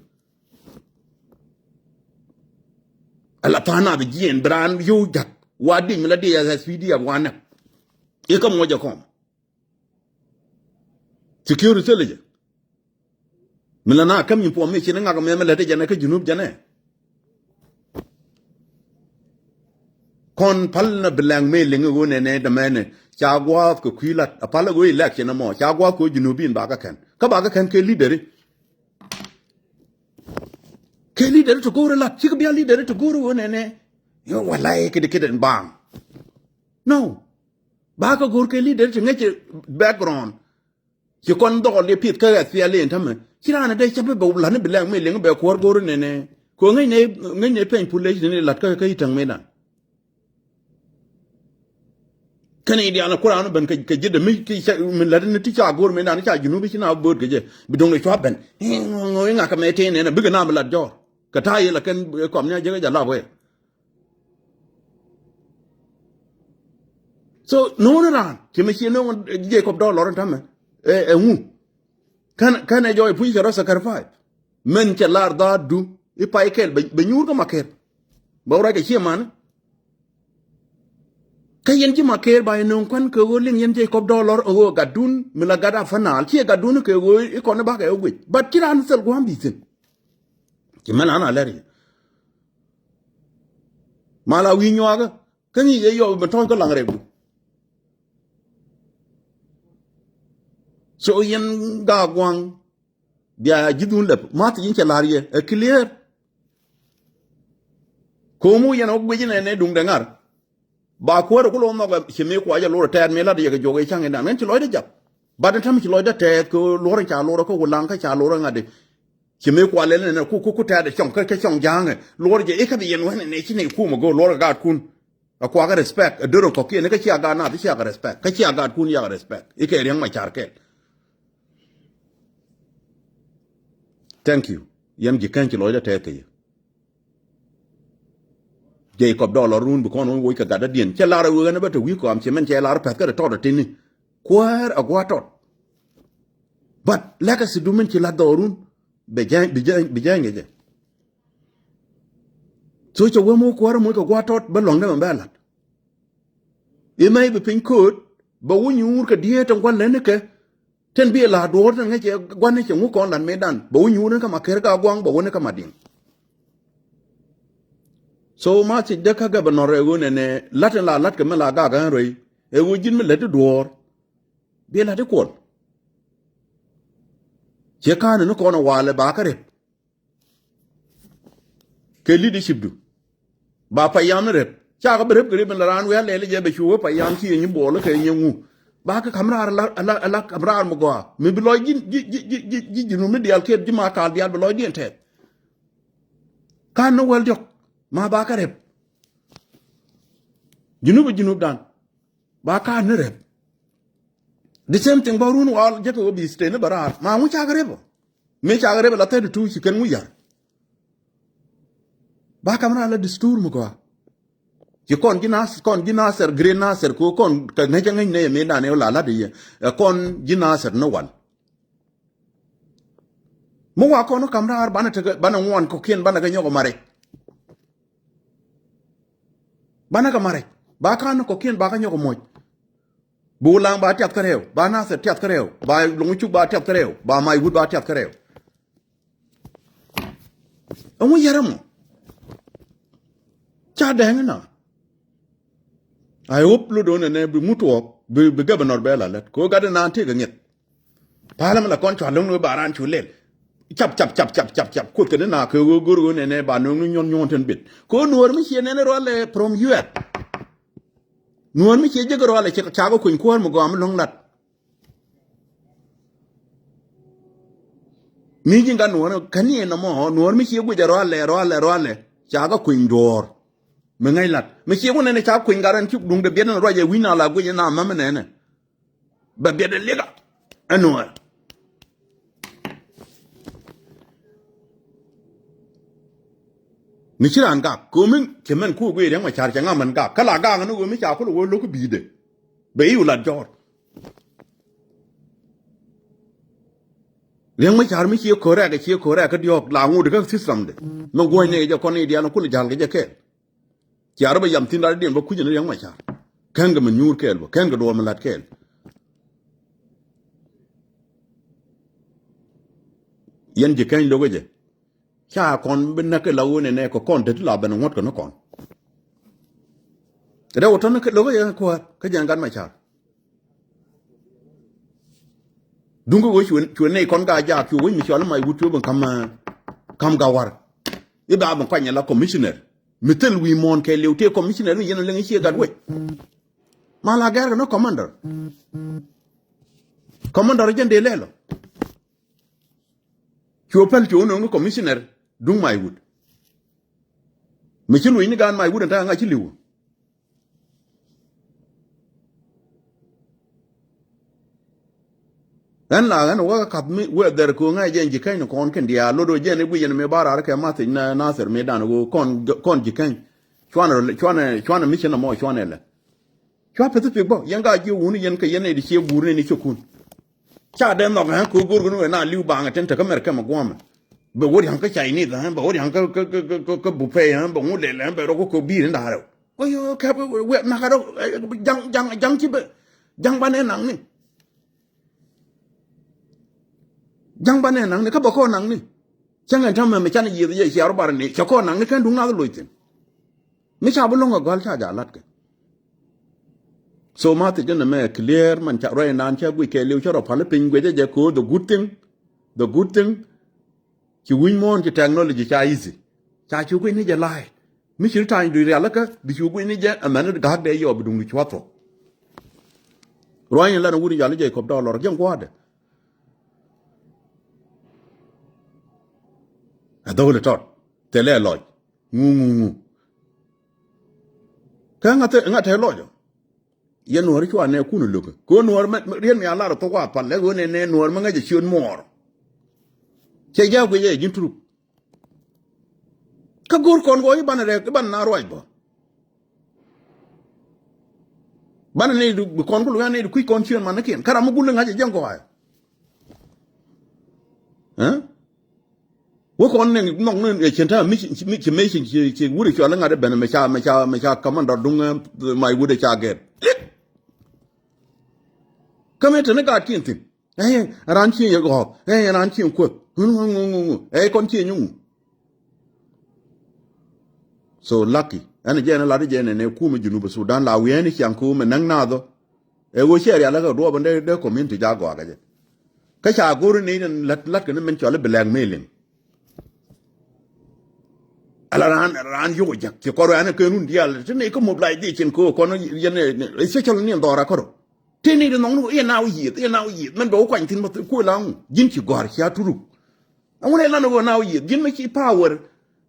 ala pana be jien bran yo jak wadi mi la de ya spd ya wana e kam mo ja kom security leje milana kam yin po me chi nga ga me la de jana ka junub jana kon pal na black mailing go ne da mane cha gwa ko kwilat apala go election mo cha gwa ko junubin ba ka kan ke leader to go la chi ka bi leader to go ne yo wallahi ke bang no ba ka go ke leader to ngeke background chi kon do le pit ka ya le ntame chi na de cha be la ne black mailing be ko go ne ko ngai ne pen pulle ne lat ka itang me na kan idi ana qur'an ban ka jidda mi ki min la ne ti cha gor me na cha junubi ci na bod ke je bi dong le chwa ben ngoy nga ka me te ne na bi na la jor ka ta yi la kan ko nya je ga la we so no na ran ki me ci no je ko do lor tam ngu kan joy pu ka rosa karfa men ke lar da du i pa ikel be nyur ko maker ba ora ke ci man kayen ji maker ba non kwan ko go ling yen je ko dollar o gadun mila gada fanal ci gadun ko go e ko ne ba ka yogi bat kiran sel go ambi tin ki mala ana leri mala wi nyoga kan yi yo ba ton ko lang rebu so yen ga gwang dia jidun lep mat yin ke lariye e clear ko mu yen og bi ne dung dangar ba ko ro ko lo ma ci me ko aja lo ta me la de ga joge change dan men ci loy de jap ba de tam ci loy de te ko lo ran cha lo ko lang ka cha lo ngade chỉ mấy qua lên là cu ta để chồng cái chồng giang này lúa thì ít cái gì nữa này chỉ này cu mà go lúa gạt kun à qua cái respect ở đó có kia này cái chia gạt nào thì chia cái respect cái chia gạt kun ya respect ít cái riêng mà chả cái thank you yam chỉ cần chỉ lối ra thế thì Jacob dollar run bu kon wo ka gada dien che lara wo na bata wi ko am che men che lara pat ka to da tini kwar agwa tot but legacy du men che la dorun be jang je so che wo mo kwar mo ko gwa tot ba long na ba la e mai be pin kod ba wo nyur ka die tan kwan ne ke ten bi la do ta nge che gwan ne che mu kon lan medan ba wo nyur ka ma ker ka gwang ba wo ne ka ma ding so ma ci de ka ga no re go ne lat la lat ka ma la ga ga roi e wo jin me le de dor bi la de ko che ka ne ko no wa le ba ka re ke leadership du ba pa yam re cha ga bre bre ben ran we le je be shu pa yam ci ni bo le ke ni ngu ba ka kamra la kamra mo go mi bi loy ji no mi dial ke ji ma ka dial bi loy dien te ka no wel jok ma ba ka rep junub dan ba ka ne rep the same thing ba run wal je ko bi ste ne barar ma mu cha ga rep me cha ga rep la te tu ci ken mu yar ba ka mara la distur mu ko ci kon gina ser green na ser ko kon ka ne jang ne me da ne la de kon gina ser no wal mu wa ko no kamra bana te bana won ko ken bana ga nyogo mare bana ka mare ba ka no ko ken ba ka nyogo moj bu lang ba tiat kareo ba na se tiat kareo ba lungu chu ba tiat kareo ba mai wud ba tiat kareo amu yaram cha dang na I hope lu do ne bi mutu bi governor bela let ko ga na te ga nyet parliament la kon cha long no baran chu lel chap ko ke na ko guru ne ba no nyon ten bit ko nuor mi che ne role from us nuor mi che je role che cha ko kun ko mo go am long lat mi jinga nuor kani no mo nuor mi che gu je role cha ko kun dor me ngai lat me che wona ne cha kun garan chu dung de bien no roje wina la gu na ma ne ba be de lega anor ni chiran ga ko min kemen ku gwe yang ma char changa man ga kala ga no go mi cha ko lo ko bi de be yu la jor yang ma char mi chi ko ra ga diok la ngu de ka system de no go ne je ko ne dia no ku jal ga je ke char ba yam tin da de ba ku je ne yang ma char kan ga man nyur kel bo kan ga do ma lat kel yen je kan lo go je cha kon ben na ke lawo ne ko kon de la ben ngot ko no kon re o ton ke lo ya ko ka jan gan ma cha dungo go chu ne kon ga ja chu mi cho mai wutu ban kam ga war e ba ban kwanya la commissioner mitel wi mon ke lewte commissioner ni yen le ngi ga we mala gar no commander jende lelo chu pel chu no commissioner dung mai wud me chilu ni gan mai wud ta nga chiliwu dan la gan wa kap mi we der ko nga je ji kan kon ken dia lodo je ne bu yen me bara ka ma tin na ser me dan go kon ji kan chwana mi chena mo chwana le chwa pe tu bo yanga ji wuni yen ka yen di che buru ni chokun cha den no ga ko gur gu na liu ba nga ten ta ka mer ka ma gwama ba wori han ka Chinese ba wori han ka buffet han ba mu le le ba ro ko bi nda ro ko yo ka we na ka ro jang chi ba jang ba ne nang ni jang ba ne nang ni ka ba ko nang ni chang an tham me chan yi ye ya ro ba ni cha ko nang ni kan dung na lo tin mi cha bu lo ga gal cha ja lat ke so ma ti jana me clear man cha ro nan cha gu ke liu cha ro pa le pin gwe je ko the good thing ki win mon ki technology cha easy cha chu ko ni je lai mi chi ta ndu ya la ka bi chu ko ni je amana ga de yo bu dung chi wato royin la na wuri ya le je ko dollar jam ko de adole tot tele loj ngu ka ngate lojo ye Nuer chwa ne kunu luko ko Nuer rien mi ala to wa palle go ne Nuer ma ngaje chion mor che ja go ye jintru ka gor kon go ban na roj bo ban ne du kon ko lu ne du ku kon chion man ken kara mu gulu ngaje jango wa wo kon ne nok ne chenta mi chi wuri chwa la ngade ben me cha kamanda dunga mai wude cha get kame tane ga tin tin ran chi ye go ran chi ko kon chi nyu so lucky ana jena la de ne ku me junu Sudan la wi ni chang ku me nang na do wo che ya la ga do ban de community ja go ga je ka cha guru ni lat ne men chola blackmailing ala ran yo ja ke ko ran ke nun dial ne ko mo blai di chen ko no yene se chola ni ndora ko tini de nong ye naw yi men do kwany tin ko lang jin ci gor ya turu amune lan go naw yi jin me ci power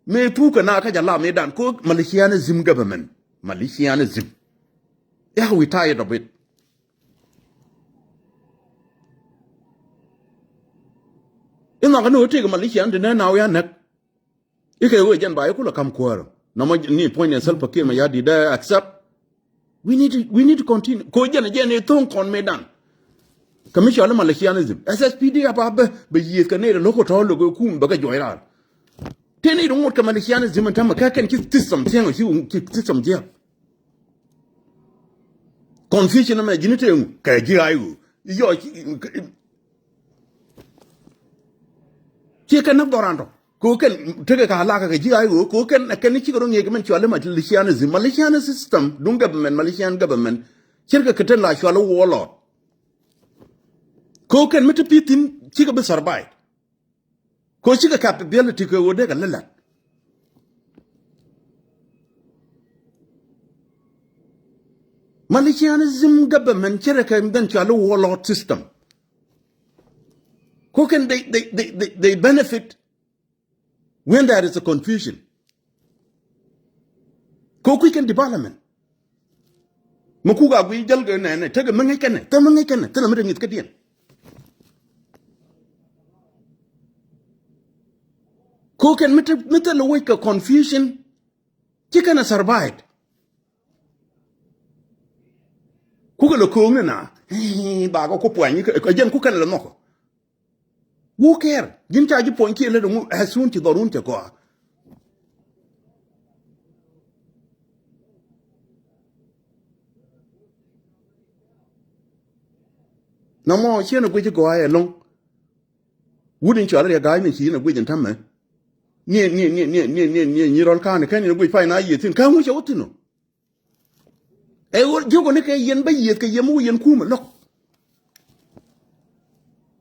me tu ka na ka jalla me dan ko Malaysianism government Malaysianism yeah we tired of it ina ga no te ga Malaysian de na ya nak ike we jan ba ko la kam ko no ma ni point en self pakir ma ya di da accept we need to continue ko jene ton kon medan commission Malaysianism SSPD apa be yis ka ne lo ko to lo ko kum ba ga joira teni do ngot ka Malaysianism tan ma ka kan ki system tiang ki system dia confusion ma jinite ka ji ayu yo ki kan na dorando ko ken tege ka halaka ka ji ayu ko ken ni ci garo ngi men ci wala Malaysian system dun government Malaysian government cirka keten la shwala wolo ko ken meta pitin ci ga be sarbai ko ci ga capability ko wode ga lala Malaysianism government cirka mdan shwala wolo system ko ken they benefit when there is a confusion ko quick and development makuga gwi jalga ne tege mangai kene te la mede ngit kadien ko ken mete lo wake confusion kikana survived ku ga lo ko na ba ko poani ko jen ku kan lo noko who care jin ta ji point ki le do hasun ti dorun te ko na mo chene gwe go aye long wudin chwa le ga ni chi na gwe jin tamme ni rol kan kan ni gwe fa na yi tin kan mu che otino e wo jogo ne ke yen ba yi ke yemu yen kuma lok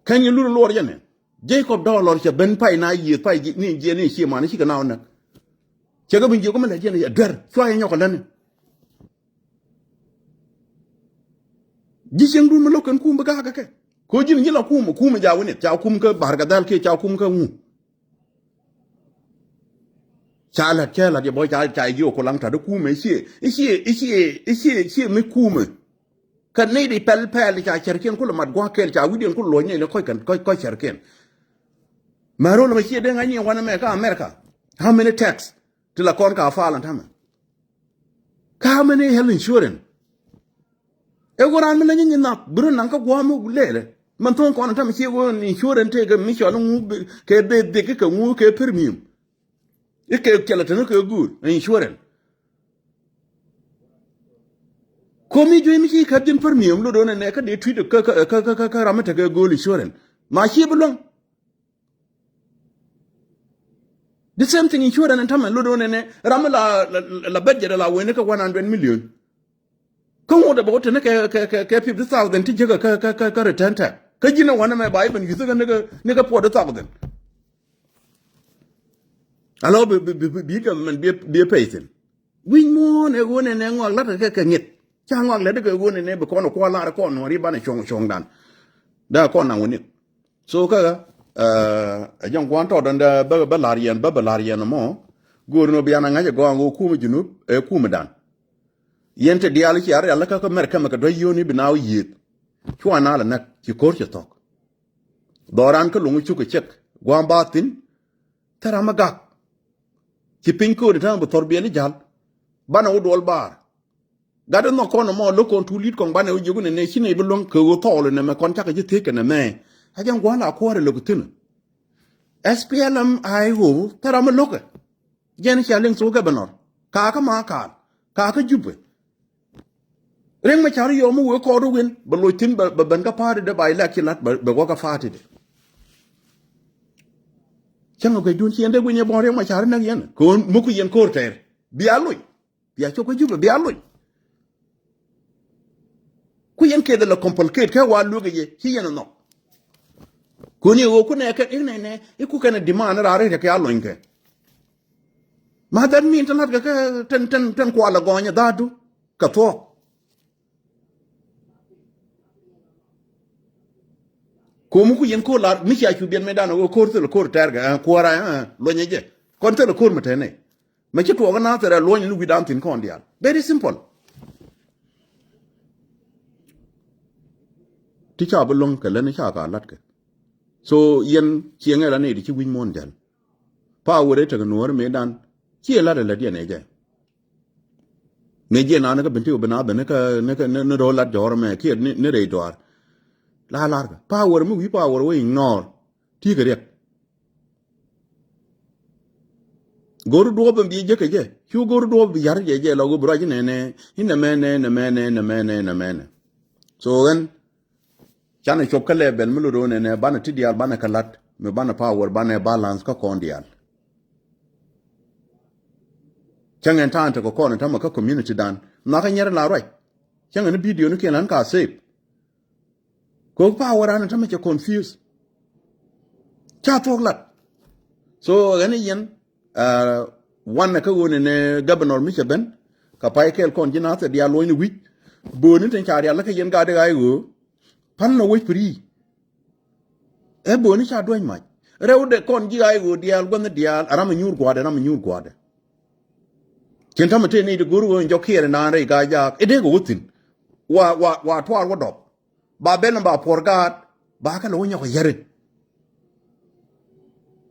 kan yi lulu lor yene Jacob dollar che ben pai na yi pai ni je ni chi ma ni chi ka na na che ga bin je ko ma le je ya der chwa ye nyoko lan jisen du malo kan kum baga ke ko jin yila kum ja woni ja kum ka barga dal ke ja kum ka mu chala de boy ja yo ko lang ta de kum ichi me kum kan ne di pel ja cherken ko mat gwa kel ja widien ko lo ne ko kan ko cherken maro lo chi de ngani wana me ka America how many tax to la kon ka fa lan ta how many health insurance e goran mi lanyi na buru nan ka gwa mu lele man ton ko na tam ci wo insurance te ga mi shono mu ke be ke mu ke premium e ke kala tan ko good insurance ko mi jo mi ci ka din premium lo do ne ka de tweet ka ramata ga goal insurance ma ci bulon the same thing insurance tam lo do ne ramala la budget la wene ka 100 million kan wada ba wata ne ka 50,000 tije ka return ta ka jina wani mai bai ban gizo ga ne ka 40,000 alo bi ga man bi payten win mo ne wona ne ngwa la ka ngit cha ngwa la de wona ne ba ko no ko la ko no ri ba ne chong dan da ko na woni so ka a jang kwanto danda ba larian mo gurno biana ngaje go ngo kuma junub e kuma dan yente dial ci ar yalla ka mer kam ka do yoni binaw yit chwana la nak ci kor ci tok doran ka lungu ci ko cek gwam batin tara magak ci pin ko de tan bo torbiyeli jal bana wudol bar gada no kono mo lo kon tulit kon bana wujugo ne sine be lon ko tolo ne me kon taka ji teke ne me ajang gwala ko re lo kutin SPLM ai ho tara ma loke jen challenge so gabanor ka ma ka jubbe reng ma chari yo mo we ko do win ba lo tin ba ban ka pare de ba ila kilat ba go ka fati de chango ke dun chende gunye bon reng ma chari na yen ko mo ku yen ko ter bi aloy bi a choko jubbe bi aloy ku yen ke de la complicate ka wa lu ge ci yen no ko ni wo ku ne ka ne e ku kana demand ra re ka aloy ke ma dan mi tan ka ten ko la gonya dadu ka to ko mu ku yen ko la mi cha chu bien me dano ko to ko terga ko ra lo nyeje kon te ko mate ne ma ci to ga na tere lo nyu wi dan tin kon dial very simple ti cha bu long ka le ni cha ka lat ke so yen chienge la ne di ci win mon dal pa wore te ga nuor me dan ci la de la di ne je me je na ka binti bana bana ka ne ro la jor me ki ne re jor la power mu wi power we ignore ti ga rek goru do ban bi je ke je chu goru do bi yar je la go bra je ne ina ne so when chana chop ka level mu do ne bana ti dial bana kalat me bana power bana balance ka kon dial changen tan to ko kon ta ma ka community dan na ka nyere la right changen video nu kenan ka save ko power an ta ma ke confuse cha tok lat so gani yen wanna ka woni ne governor mi ben ka pay kel kon jina ta dia lo ni wi bo ni tan cha ya la ka yen ga de ay go pan no wi pri e bo ni cha do ma rewde kon ji ay go dial gon dial aram nyur gwade ram nyur gwade ken ta mate ni de guru go njokere na re ga ja e de go wutin wa twar wo dop ba ben ba porgat ba ka lo nya ko yare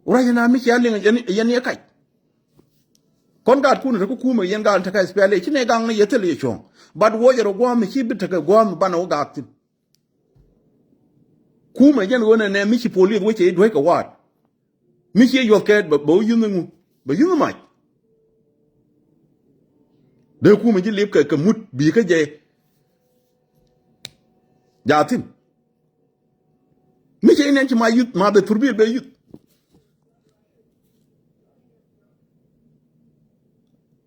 ura yana mi ya lin yan ya kai kon gat kun ta ku kuma yan gal ta kai spele kine gang ne yetel ye chon bad wo yero go mi ki bita ka go mi bana wo gaktin kuma yan wona ne mi ki police wo ce do ka wat mi ki yo ke ba yunu ba yunu mai de kuma ji lip ka mut bi ka je jatin mi ce inen ci ma yut ma be turbi be yut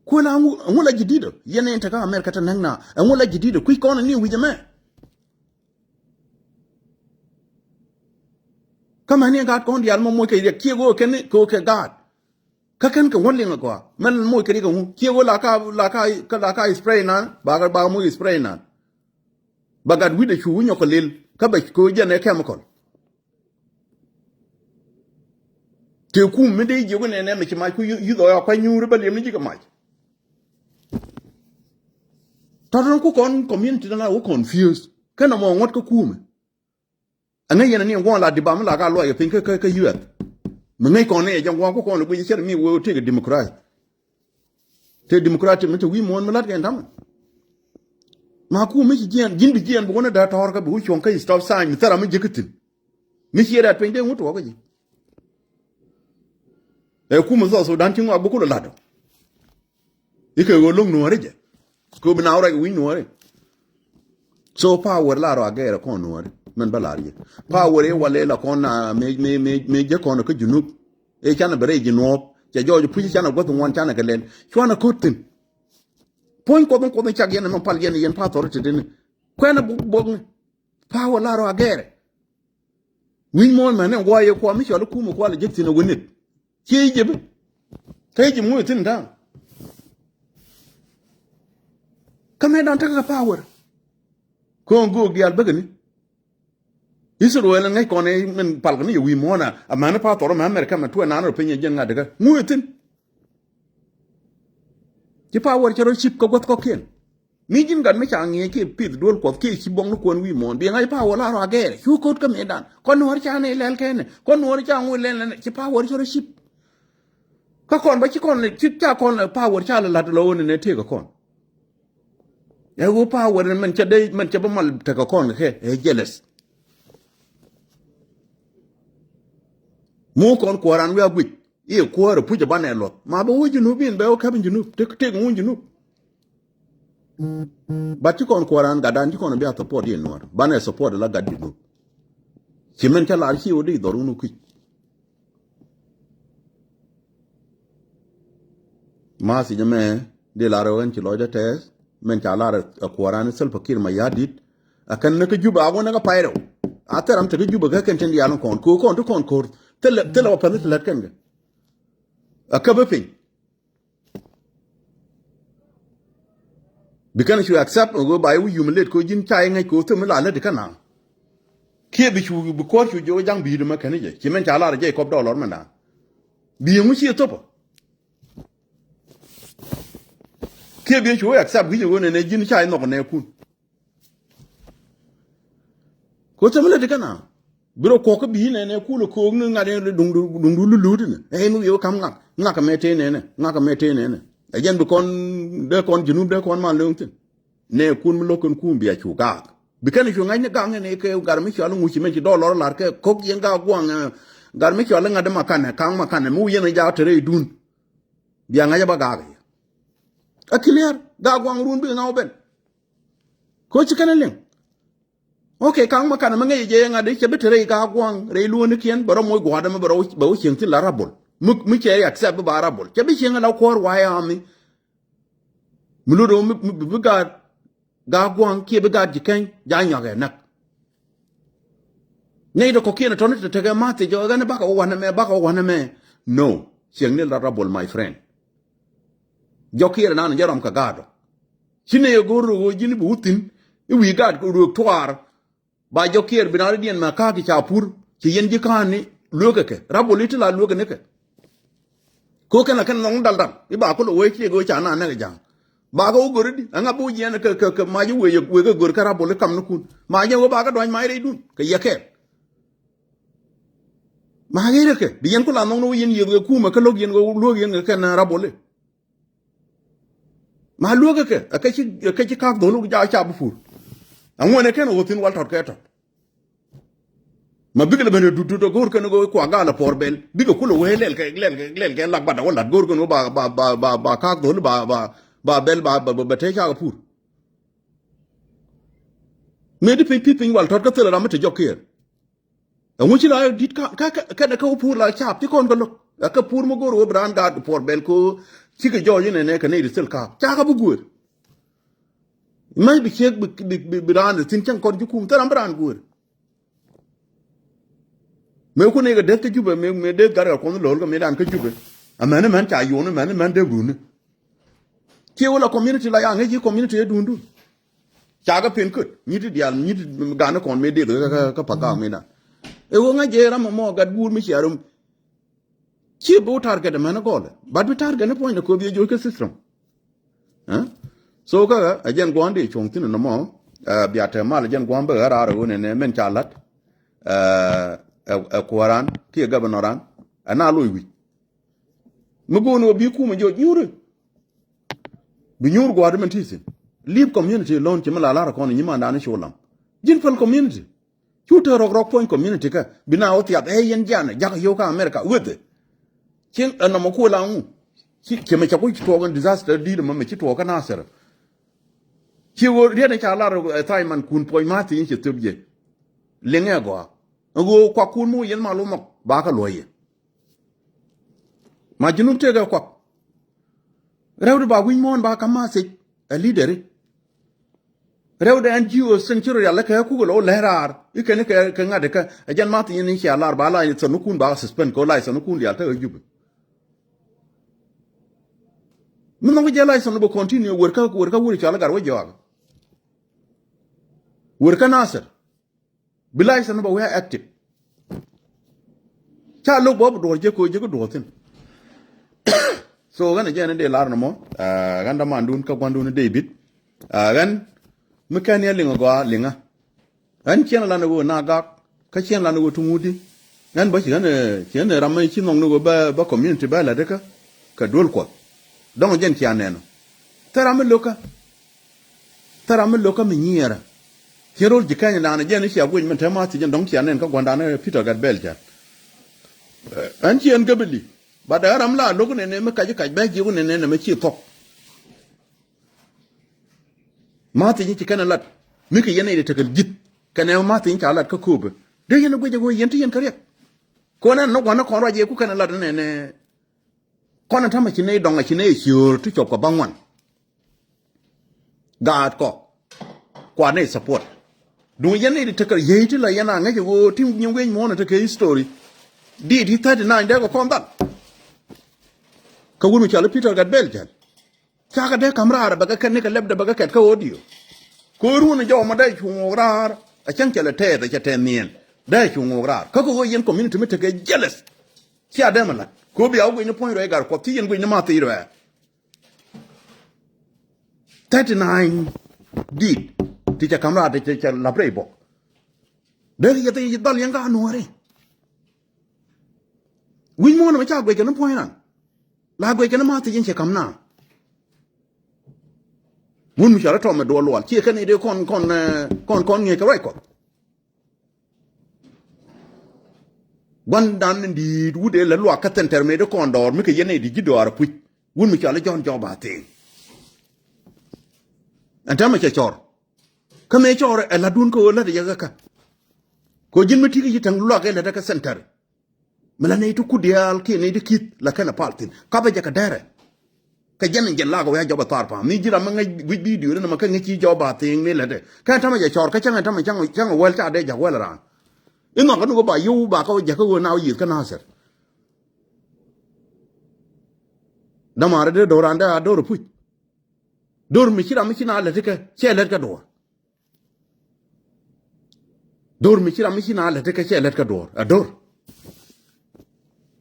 ko na ngula jidida yene ta ka America ta nangna ngula jidida ku ko ni wi jame kama ni ga kon dial mo mo ke ki go ken ko ke gad ka ken ka wonle ngwa man mo ke ga hu ki go la ka spray na ba mo spray na bagad wi de chu nyo ko lel ka ba ko jene chemical te ku mi de je go ne me ki ma ku yu do ya kwa nyuru ba le mi ji ka ma taron ku kon community na wo confused kana mo ngot ko kuma anga yana ni ngwa la dibam la ga lo ya pin ka yuat me ngai kon ne jang ko kon bu ji cher mi wo te democrat te democrat mi te wi mon ma lat ga ndam ma ku mi jindi jian bu wona da tor ka bu chon kai stop sign mi tara mi jikitin mi yera pin de mutu ko ji e ku mo so dan tin wa bu ku la do ike go long no reje ko bina ora wi no re so power la ro agere kon no re men balari power e wale la kon na me je kon ko junub e chana bere ji no je jojo puji chana go won chana galen chwana kotin point ko chak yen no pal yen pa tor te den ko na bo power la ro agere wi mon man ne wo ye ko mi cholo ku mo ko la jekti no wonit ki jebe tay ji mu tin dan kame dan taka power ko go gi albagani Israel ngai kon e men palgani wi mona amana pa toro ma America ma tuwa nano penye jen ngade ka nguetin ti power charo chip ko got ko ken mi jin gan me changi ke pit dol ko ke chi bong ko wi mon bi ngai power la ro agere chu ko ka medan kon wor chane lel ken kon wor changu len ti power charo chip ka kon ba chi kon chi ta kon power chala la lo ne te ko kon e wo power men cha de men cha ba mal te ko kon ke e jealous mu kon koran wi agui e ko ro pu ba ne lot ma ba wo junu bin ba o ka bin junu te ngun junu ba ti kon koran ga dan ti kon bi a support yin no ba ne support la ga junu ki men ta la chi o di do ru nu ku ma si jame de la ro en ti lo de tes men ta la koran sel fakir ma yadit akan na ka juba go na ka pairo ataram te juba ka kan tin ya lon kon ko kon to kon kor tele wa palit lat kan ga akaba pin because you accept go by we humiliate ko jin chai ngai ko to mala le kana ke bi chu bi ko chu jo jang bi de ma kan je ki men ta la je ko dollar man da bi mu chi to po ke bi chu accept bi jo ne jin chai no ne kun ko to mala de kana biro ko ko bi ne ku lo ko ngi ngade dung lu ne e nu yo kam ngak mete ne ajen bi kon de kon junub de kon ma lungtin ne kun lo kon kun bi a chu ga bi kan chu ngai ne ga ne ke gar mi chalu mu chi men chi dollar lar ke ko yen ga gwang gar mi chalu ngade makane mu yen ja tere dun bi nga ba ga a clear ga gwang run bi nga ben ko chi kan len okay kang makane ma ngai je nga de che betere ga gwang re lu ne kien baro mo gwa da ma baro ba wo chen ti la rabol mu che accept ba rabol che bi chen la ko wa ya mi mu lo do mi ga gwang ke bi ga jiken ja nya ga nak nei do ko kien to ne te ga ma te jo ga ne ba ka wa na me no chen ne la rabol my friend jo kien na ne jaram ka ga do chine yo go ro jini bu tin i wi ga ko ro twar ba jo kien bi na dien ma ka ki cha pur ki yen ji kan ni lo ga ke rabol iti la lo ga ne ke ko kana kan nong dal dal i ba ko lo we ki go cha na na ga jang ba ga ugor di anga bu yen ka ma ju we ga gor kara bol kam nu kun ma je wo ba ga doñ mai re dun ka yake ma ga re ke bi yen ko la nong no yen ye ku ma ka log yen go log yen ka na rabole ma lo ga ke ka ci ka do lu ja cha bu fur an wona ken wo tin wal tot ka tot ma bigla bene du gor kan go ko ga la porbel biga ku lo we lel ke lak ba da wala gor kan ba ka do ba bel ba te cha pur me di pin wal tot ka tele ram te jokier a mu ci la dit ka da ka pur la chap ti kon galo ka pur mo gor wo bran ga porbel ko ci ke joji ne ka ne di sel ka cha ka bu gur mai bi kek bi bran tin chan kon ju kum taram bran gur me ko ne ga de ka jube me de gar ko no lol ga me dan ka jube amana man cha yo no man de brune ke wala community la yang ji community dundu chaga pen kut ni ti dial ni ga na kon me de ka paga me na e wo nga je ram mo ga bur mi charum ki bo target man ko le but we target ne point ko bi jo ke system so ka ajen go ande chong tin no mo bi ata mal ajen go amba ra ro ne men chalat koran ki governoran ana lo wi mo go no bi ku mo jo nyure bi nyur go adman tisin leave community alone ci mala la ko ni ma ndana sholam jin fal community chuta rok point community ka bina oti ab yen jana jak yo ka america wede kin na mo ko la ngu ki me cha ko ci to disaster di ma me ci to ka nasara ki wo ri na cha la ro taiman kun point ma ti ci tobje lenge go kwa kun mu yen malu mo ba ka loye ma jinum te ga kwa rewde ba win mon ba ka ma se a leader rewde NGO century yalla ka ku lo lerar ikene ka ngade ka ajan ma tin insha Allah ba la ni sanu kun ba suspend ko la sanu kun ya ta jubu mun ngo jela sanu bo continue worka wuri chala gar wo jaga worka nasir bilai san ba we active cha lo bo do je ko do tin so gana je ne de lar no mo ganda mandun ka kwandun David gan mekania linga go linga an chen la no na ga ka chen la no tumudi nan ba chen ramai chi nong no ba community ba la de ka dol ko donc jen ti aneno taram loka mi nyera kerol jikanya na jen shi agwen men tema ti jen donc ti anen ka gwanda na Peter Gadbel ja an chen gabeli ba da ram la logo ne me kaji kaj ba ji ne me chi tok ma ti ni kana lat mi ke yene de takal git kana ma ti ni ta lat ka kube de yene gwe go yen ti yen kare ko na no gwana ko raje ku kana lat ne kona tama chine donga chine sure tu chop ko bangwan gad ko kwa ne support du yene de takal yeti la yana ngaje go tim nywe mo na take story di 39 de ko konda ka wunu chala Peter Gadbel jal chaka de kamra ba ka kan ne ka lebda ba ka ket ka audio ko ruuna jaw ma dai chungrar a chan chala te da chate nien dai chungrar ka ko yen community me take jealous sia de mala ko bi awu ni point ro gar ko ti yen go ni ma ti ro 39 did ti cha kamra de cha la prebo de ya te dal yang ga no re win mo na ma cha go ke no point nan la go ke na ma ti yen che kamna mun mi shara to me do lol chi kan ide kon nge ka right ko dan ndi wude la lo ka ten terme de kon dor mi ke yene di gidor pu mun mi shara jon joba te antama che chor ka me chor e la dun ko la de yaga ka ko jin mi tigi tang lo ga la da ka center mala ne to kudial ke ne de kit la kana paltin ka ba jaka dare ka jan la go ya joba tarpa mi jira ma ngai video na ma ka ngi joba ting ne la de ka tama ja chor ka changa tama changa wel ta de ja wel ran ino ka no ba yu ba ka ja ko na yi ka na ser da mare de doranda ador pu dor mi kina la de ka che la ka dor dor mi kina la de ka che la ka dor ador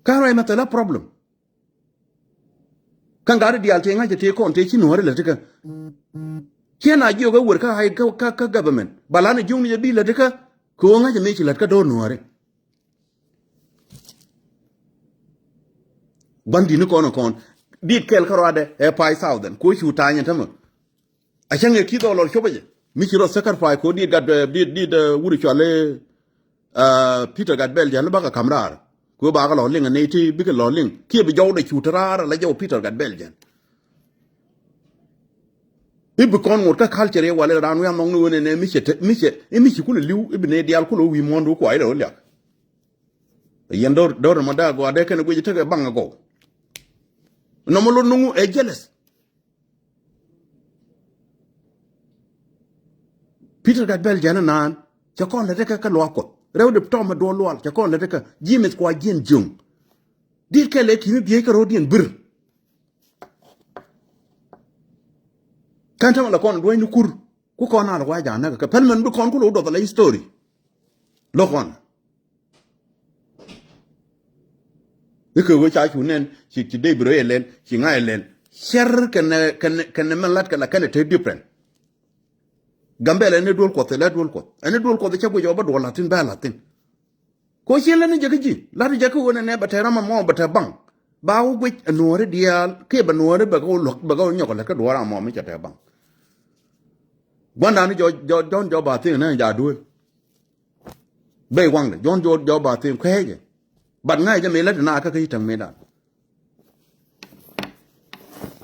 ka rai mata la problem kan gari di alte ngaje te kon te chino hore la tika kena jiyo ga wur ka hay ka government balana jungni je bi la tika ko ngaje me chi la ka do no hore bandi ni kono kon di kel karade e pai southern ko chu tanya tama a change ki do lor chobaje mi chi ro sacrifice ko di gad di wuri chale Peter Gadbel ja ba ka kamrar ko ba ka lo ling ne ti bi ka lo ling ki bi jaw de chutara la jaw Peter Gadbel jan ibi kon ngor ka culture wala ran wi among no ne mi ci kula liw ibi ne dial kulo wi mondo ko ay do lyak yen do ma da go de ken go ji tege banga go no mo lo nungu e jealous Peter Gadbel jan nan ca kon la de ka lo ko rew de to ma do lol ca kon la de ka jimet ko jin jung dir ke le ki ni bi ka rodien bir kanta la kon do ni kur ku kon na wa ja na ka pelmen bu kon ku lo do la history lo kon e ko wo cha chu nen ci de bro elen ci nga elen cher kan men lat ka la kan te different gambele ne dol ko te la dol ko ene dol ko de ca go jo ba do latin ba latin ko ci la ne je ji la de ko wona ne ba te rama mo ba te bang ba wo gwe anore dial ke ba nore ba ko lok ba ko nyoko la ka do ra mo mi ca te bang gwanda ni jo ba te na ja duel be wang de jo ba te kweje bat ngai je me la na ka kai tang me da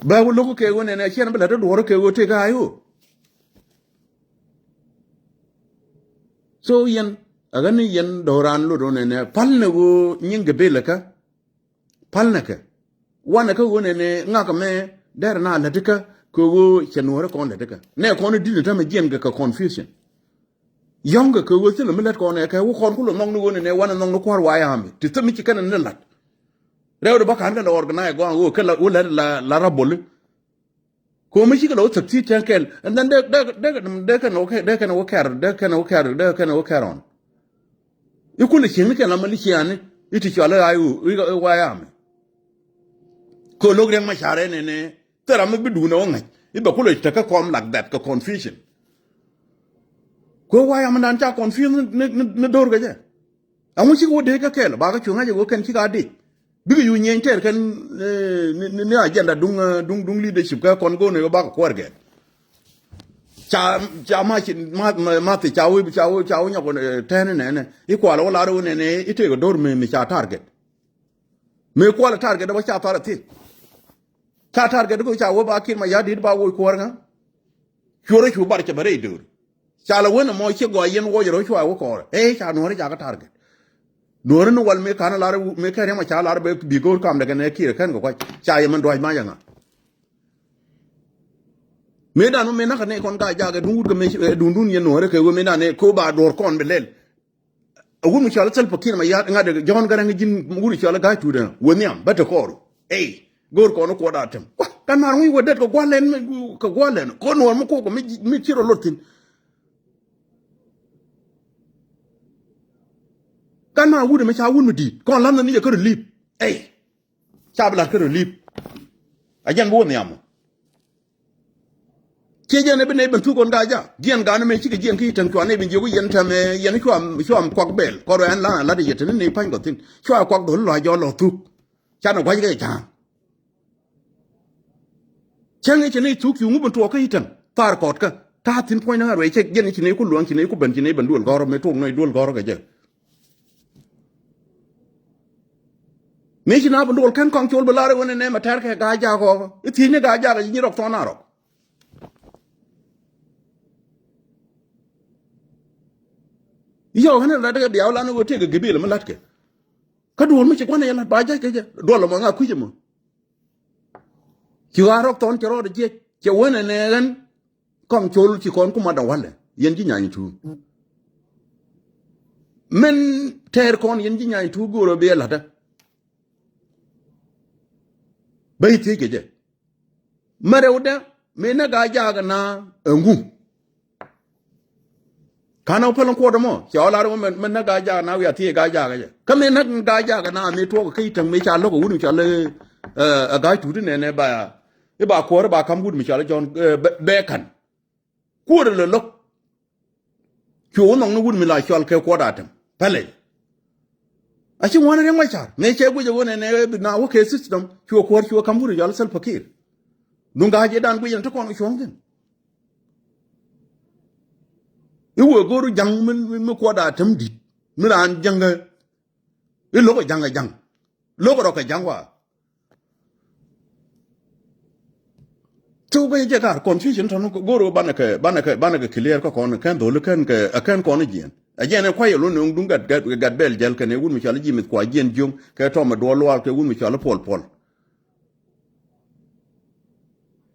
ba wo loko ke wona ne chen ba la do ro ke wo te ga ayo so yen agani yen doran lo do ne palne go nyinga belaka palna ka wana ka wona ne ngaka me der na la dika ko go chenore kon la dika ne kon di ta me jen ka confusion yonga ko wo sele milet kon ne ka wo kon ko nong no ne wana nong no kwar wa ya mi ti tami ci kana ne lat rew do bakan ka organize go wo kala wo la rabol ko mi ci kala wo tsati tankel and then de kan okay on ikule chingi ke la malikiane iti chala ayu wayame ko logre ma chare ne tera me bidu na wonga iba kule taka kom like that ka confusion ko wayame nan cha confusion ne dor ga je amu chi wo de ka kele ba ka chunga je wo kan chi ga de bi yu nyen ter kan ne agenda dung leadership ka kon go ne ba ko warge cha ma ti cha wi nya ko ten ne I ko la ro ne ite go dor me cha target me ko la target ba cha target ko cha wo ba kin ma ya di ba wo ko warga chore chu bar cha bare dur cha la wona mo chi go yen wo ro chu wo ko cha no ri cha ka target no ro no wal me kana la me ka ma cha la be bi go kam daga ne ki kan ko cha ye man do ma ya nga me da no me na ne kon ga ja ga dungur ga me dundun yen no re ke wo me da ne ko ba dor kon be lel awu mu chala sel pakir ma ya nga de jon ga nga jin mu chala ga tu de woniam ba ta ko gor ko no ko da tem kan mar wi wodet ko gwalen ko no mo ko mi tiro lotin kan ma wude me cha wun mi di kon lam na ni ko lip cha bla ko lip ajan bo niam keje ne bene ben tu kon gaja gien ga na me chike gien ki tan ko ne bin jogu yen tame yen ko am kwak bel ko ro an la de yete ne pan ko tin ko kwak do lo jo lo tu cha no kwa ge cha change ne tu ki ngu ben to ko hitan tar ko ka ta tin point na ro che gien ne ku luang ne ku ben ne ben dul goro me tu no dul goro ga je me chi na ben dul kan kong chol belare wona ne ma tar ka gaja ko ti ne gaja ga ni rok to na ro yo hana la daga biaw la no go tege gebele ma latke ka duol ma ci kwana yalla ba ja ke je dolo ma nga kuje mo ci warok ton ci ro de je ci wona ne ran kom chol ci kon kuma da wale yen ji nyaani tu men ter kon yen ji nyaani tu goro be la da bay te ke je marewda me na ga ja ga na ngu kana upelon ko mo ya la ro men na ga ja na wi ati ga ja ga je ka me na ga ja ga na me to ko kai tan me cha lo ko wunu cha le ga tu ne ba ko ba kam gud mi cha le jon be kan ko le lo ko no no wun mi la chol ke ko da tam pale a chi wona ne ma cha me che bu je wona ne na wo ke system ko kam gud ya le sel fakir dunga je dan bu yen to ko no chong den iwo goru jang min ko da tam dit miran janga lo ko janga jang lo ko ka jangwa to be je gar confusion to ko goru banaka clear ko kon kan do kan ko ne jien ajene ko yelo no dunga gat bel jel kan e wun mi chala jimit ko jien jung ke to ma do lo ke wun mi chala pol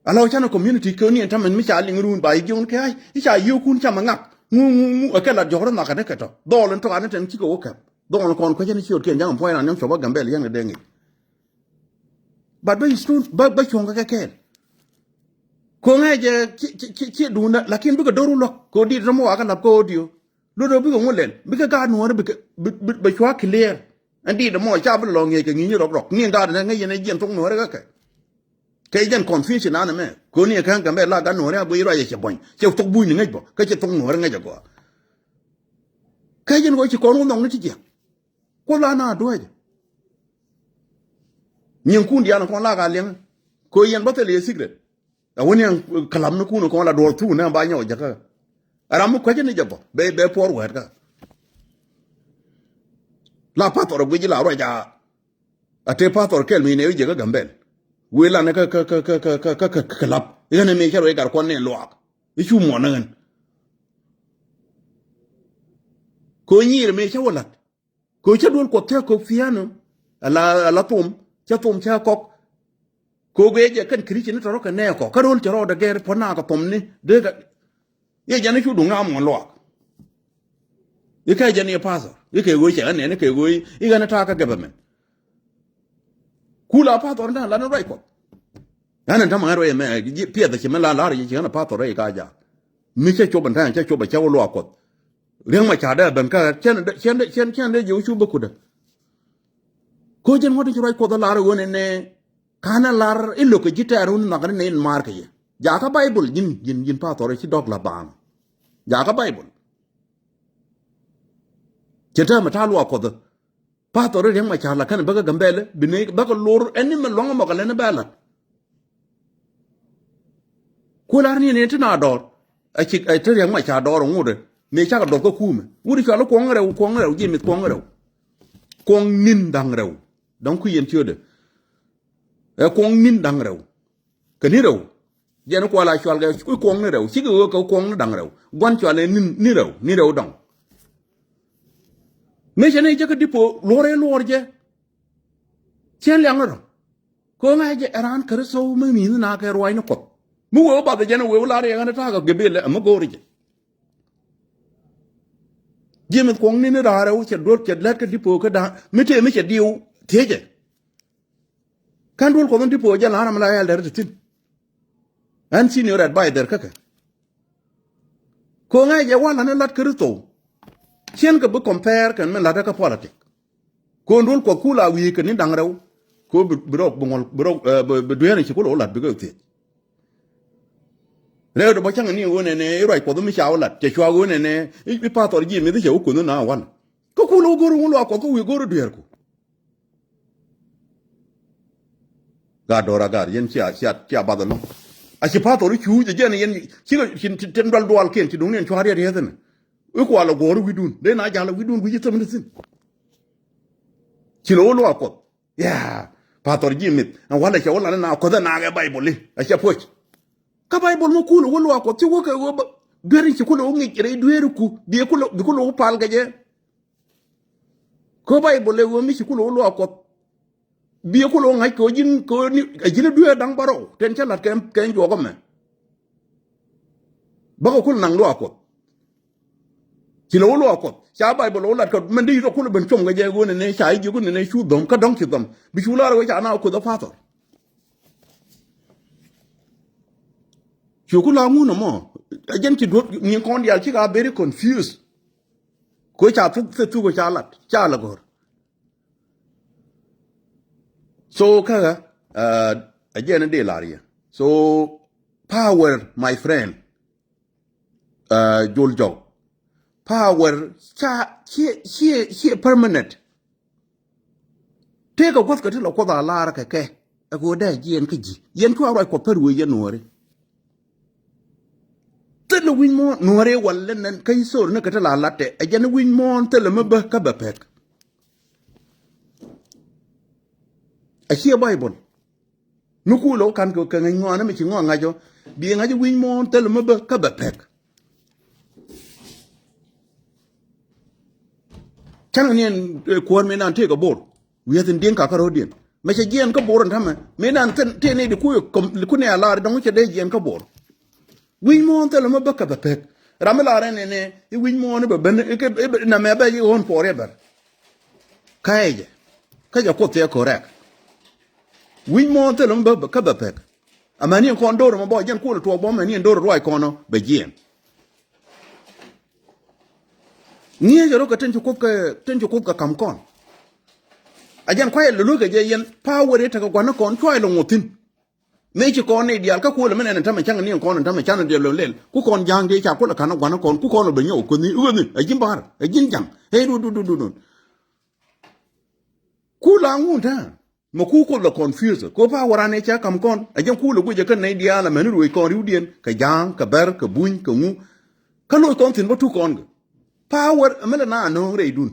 ala chana community ko ni tamen mi chala ngurun ba jung ke ai cha yu kun chama ngak ngu akela joro na kane keto dolen to ane ten chiko oka don kon ko jeni chiot ken jang point na nyam choba gambel yang dengi but be stun ba chonga ka ken ko ngaje chi duna lakin bi ko doru lok ko di ramo aka lab ko audio lo do bi ko ngulen bi ka ga no bi chwa clear andi de mo cha bu lo nge ke ngi rok ni ga na nge ne jen tong no re ka ke jen confusion na me ko ni kan gambel la ga no re bu ira ye che bon che tok bu ni nge bo ka che tong no re nge ko cái dân gọi chỉ có nó nòng nó chỉ có la na đuôi nhưng kun dia nó con la gà liền có yên bắt lấy secret à vấn yang kalam nó kun nó con la đồ thu nè bao nhiêu chắc à làm một cái gì vậy bé por quẹt cả la pator bây giờ la rồi já à thế pator kel mi này giờ cái gambel quê la này cái kalap cái này mình chơi rồi cái con này loa cái chú mòn nè ko nyir me cha wala ko cha dol ko te ko fiano ala tom cha kok ko geje kan krichen to ka ne ko ka dol cha ro da ger pona ka tom ni de ga ye jana chu dunga mo lo ye ka jana pasa ye ke go cha ne ke go ye ga na ta ka government kula pa to na la no right ko ana ta ma ro ye me pia da che me la ri che na pa to re ka ja mi che cho ban ta cha cho ba cha lo ko riang ma cha da ban ka chen de yu chu ba ku da ko jen ngodi roi ko da lar woni ne kana lar illo ko jitaru na ga ne mar ka ye ja ka bible jin pa to ci dog la bang ja ka bible cheta ma ta lo ko da pa to riang ma cha la kan ba ga gambele bine ba ka lor enni ma longa ma ka le na bala ko lar ni ne tina dor a ci ai to riang ma cha dor ngude me cha ka do ko kume wuri cha lo ko ngare ji mi ko ngare kong nin dang rew donc ku yen tiode e kong nin dang rew ke ni rew jen ko la chwal ga ku kong ni rew ci go ko kong dang rew gon chwal ni rew dong me jene je ka dipo lore je chen lang ro ko nga je ran kar so me mi na ka roi no ko mu wo ba de jene wo la re ga ta ga gebele am go ri je jemet kong ni ra rew che dot che let ka dipo ka da me che diu teje kan dul ko don dipo je la na la ya der tin an senior advisor kaka ko nga je wala ne lat kar to chen ka bu compare kan me la da ka politic ko ndul ko kula wi ka ni dang rew ko bro bongol bro be duene ci ko lo lat be ko te rew do chang ni wona ne roi ko do mi cha lat che chwa wona ne i pa to ji mi de ko no na wan ko ku lo goru lo ko wi goru duer ko ga dora gar yen chia ba da no a ci pa to ri chu je ne yen ci ten dal dual ken ci do ne chwa re re ne ko ala goru widun de na jala widun wi tam ne sin ci lo ko ya pa to ji mit an wala ci wala na ko da na ga bible a ci poch ka bible mo kulo wala ko ci wo ka wo berin ci kulo ngi re dueru ku bi kulo pal ga je ko bible wo mi ci kulo wala ko bi kulo ngai ko jin ko ni ajina duer dang baro ten chalat ken jogo me ba ko kul nang lo ko ci lo ko cha bible lo lat ko man di ko kulo ben chom ga je go ne cha yi go ne shu dom ka dong ci dom bi shu la ro cha na ko da fato ci ko la mu no mo ajen ci do ni kon dial ci ga very confused ko cha tu ko cha lat cha la gor so kaga again de laria so power my friend jol power cha here permanent te ko got ka ti lo ko da lar ka ke go da yen ka ji yen ko ro ko peru yen nore te lo win mo nore wala nan kai so na ka ta la latte again win mo te le ma ba ka ba pek a here bible nuku lo kan ko kan ngona mi ngo ngajo bi ngajo win mo te le ma ba ka ba pek chang nien kuon me nan te ko bor wi hatin den ka karo den me che gen ka bor ntama me nan te ne di ku ne ala dong che de gen ka bor win mo te le ma ba ka ba pek ramela re ne i win mo ne ba ben na me ba yi on forever kaije ka ja ko te correct win mo te le ma ba ka ba pek amani ko ndoro mo bo gen ku to bo me ni ndoro roi kono be gen nie jaro ka tencho ko ka kam kon ajan kwa lo ga je yen power ta ka gwana kon chwa lo ngotin me chi kon ne dial ka ko le mena ta ma chang ni kon ta ma chang de lo lel ku kon jang de cha ko la kana gwana kon ku kon lo be nyo ko ni u ni ajin bar ajin jang he du ku la ngu ta mo ku ko lo confuse ko power ne cha kam kon ajan ku lo guje kan ne dial la menu ro kon ru dien ka jang ka ber ka buñ ka ngu ka lo kon tin ba tu kon power amela na no re dun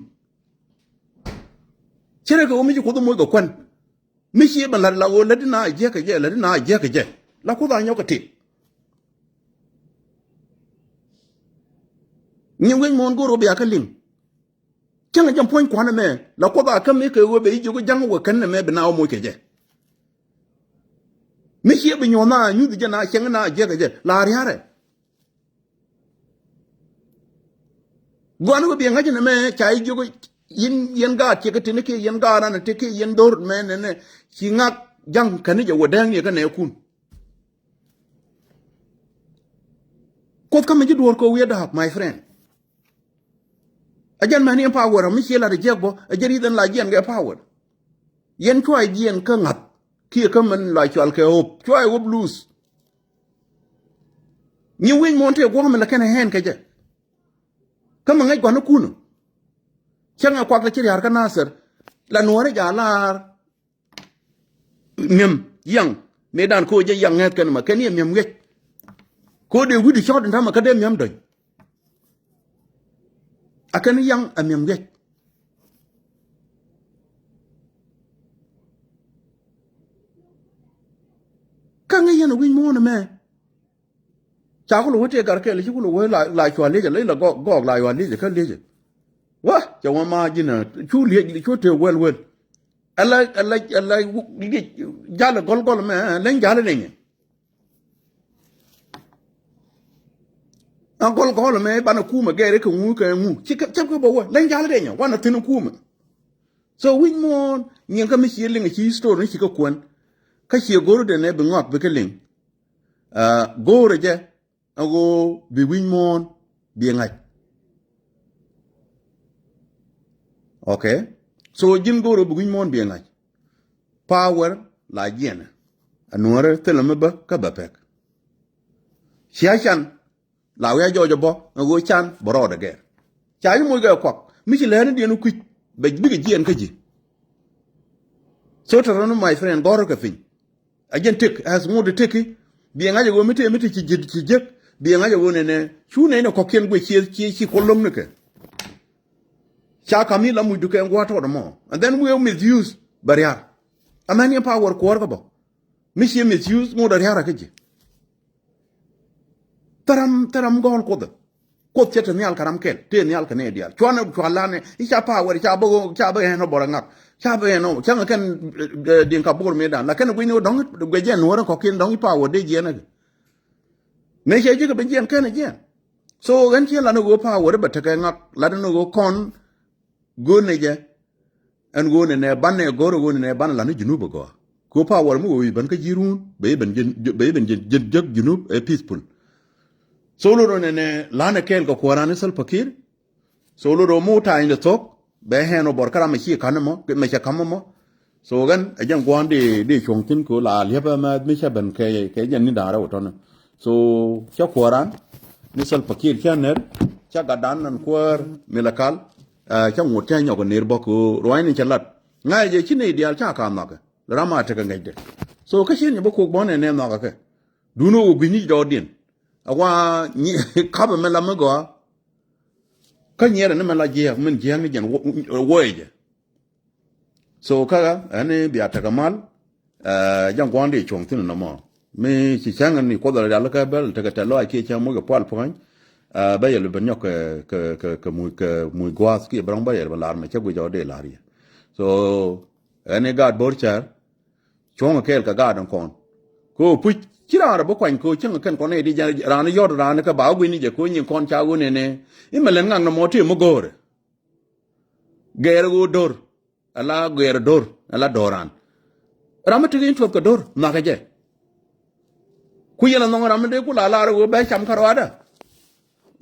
chere ko mi ko do mo go kwan mi shi ban la o la dina je ka je la ko da nyo ka ti ni wen mon go ro be aka ling changa jam point kwana me la ko da ka mi ke wo be ji go jang wo kan me be na o mo ke je mi shi be nyona nyu de na changa na je ka je la ri hare gwan go bi ngaje me chai jogo yin ga ke tin ke yin ga na te ke yin dor me ne ki ngak jang kan je wodang ne ka ne kun ko ka me ji dor ko we da my friend ajan mani power mi chela de jegbo ajari den la jen ge power yen choi jen ka ngat ki ka man la chwal ke hop choi wo blues ni win monte go ma kana hen ke je kama ngai gwana kuno changa kwa ka chiri har ka nasir la nuore ja lar mem yang medan ko je yang het kan ma kan mem nget ko de wudi shot ndama ka de mem doy akan yang mem nget kan yen win mo na me cha ko lo te gar ke le ko lo la chwa le la go la wa le ka le wa cha wa ma jina chu le chu te wel ala jala gol me len jala ne an gol me bana kuma gere ko mu ka mu ci ka ko bo len jala de nya wana tin kuma so win mo nyen ka mi ci le ci story ci ko kon ka ci goro de ne be ngok be ke len gore je ago bi win mo bi ngai okay so jin goro bu win mo bi ngai power la jena anuare telema ba ka ba pek siachan la ya jojo bo ngo chan boro de ger cha yu mo ga kwak mi ci lene de no kwit be bi jien ka ji so to no my friend goro ka fin ajen tek as mo de teki bi nga go mete ci jek bi nga go ne chu ne ko ken go ci kolom ne ke cha kamila mu du ke ngwato do mo and then we will misuse barrier amani power ko warga bo mishi misuse mo da yara kaje taram gol ko chete nyal karam kel te nyal kane dial chwana chwalane isha power cha bo heno boranga cha bo heno changa kan din ka bor me dan la kan gwini dong gwejen wora ko kin dong power de jena ne che ji ka ben jen kan je so gan che la no go power ba ta ka ngak la no go kon go ne je an go ne ban ne goro go ne ban la no junuba go ko power mu wi ban ka jirun be ben jeg junub peaceful solo ro ne la ne kel ko korane sal fakir solo ro mu ta inde tok be heno bor kara ma chi kanamo me cha kamamo so gan ajan gwande de chongtin ko la leba ma mi cha ban ke jan ni dara wotono so cha koran ni sal fakir chaner cha gadan nan kwar milakal cha ngote nyogo nirbo ko roini chalat ngai je chine dial cha ka ma ka rama ta ga ngaide so ka shin ba ko bone ne ma ka duno go gini do din awa ni ka ba mela ma go ka nyere ne mela je min je ngi jan woje so ka ane biya ta kamal jan gwande chongtin no mo me ci changa ni ko da la ka bel ta ta lo ke cha mo ga pal point ba yel ben yok ke muy gwas ki brang ba yel ba lar me che gu jode lar ya so ane gad borchar chonga kel ka gadan kon ko puch kirara bo kwan ko changa kan kon e di ran yor ran ka ba gu ni je ko nyin kon cha gu ne imelen ngang no moti mo gore ger go dor ala ger dor ala doran ramatu gin to ka dor ma ka je ku yela no ramade ku la lar go ba cham karwada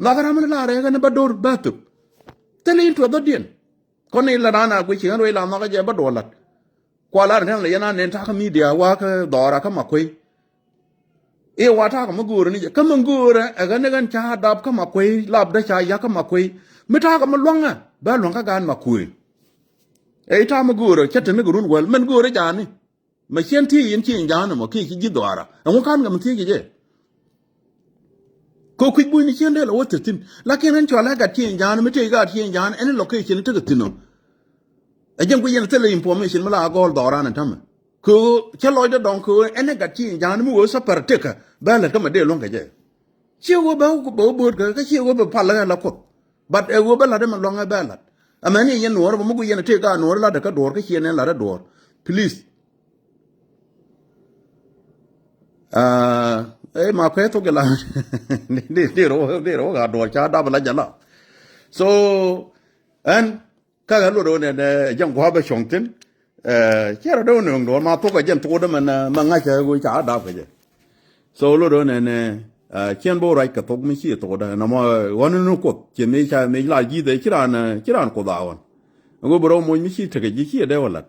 lagaram la re ga ne bador batu telin to dodien koni la rana ku chi ro la no ga je badolat kwa la ran le yana ne ta ka media wa ka dora ka makoi e wa ta ka maguru ni ka mangura a ga ne gan cha dab ka makoi lab da cha ya ka makoi mi ta ka malwanga ba lwanga gan makoi e ta maguru chete ne gurun wel men gure jani ma chen ti yin chi jana mo ki ji dora an kan ga mti ki je ko kwit bu ni chende la wotin lakin an chola ga tin jan mi te ga tin jan en location te ga tino ajen ku yen tele information mala gol dora na tam ko chelo de don ko en ga tin jan mu wo sa par te ka ba la ka ma de lon ga je chi wo ba ko bo bo ga chi wo ba pala la ko but e wo ba la de ma lon ga ba la amani yen no mo ku yen te ga no la de ka dor ka chi en la da dor please ma kwe to gela de ro ga do cha da bala jala so an ka ga lo ne jang kwa ba chongtin chero do no ndo ma to ka jen to da man ma nga cha go cha da ba je so lo do ne chen bo right ka tok mi chi to da na mo wan no ko chen me cha me la ji de chiran ko da won go bro mo mi chi te ge ji de walat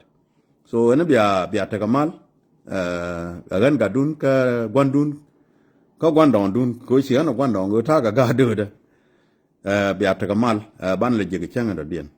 so ene bia te kamal gan ga dun ka gwandun ka gwandon dun ko chi ana gwandon go ta ga de bia te kamal ban le je ge changa da bien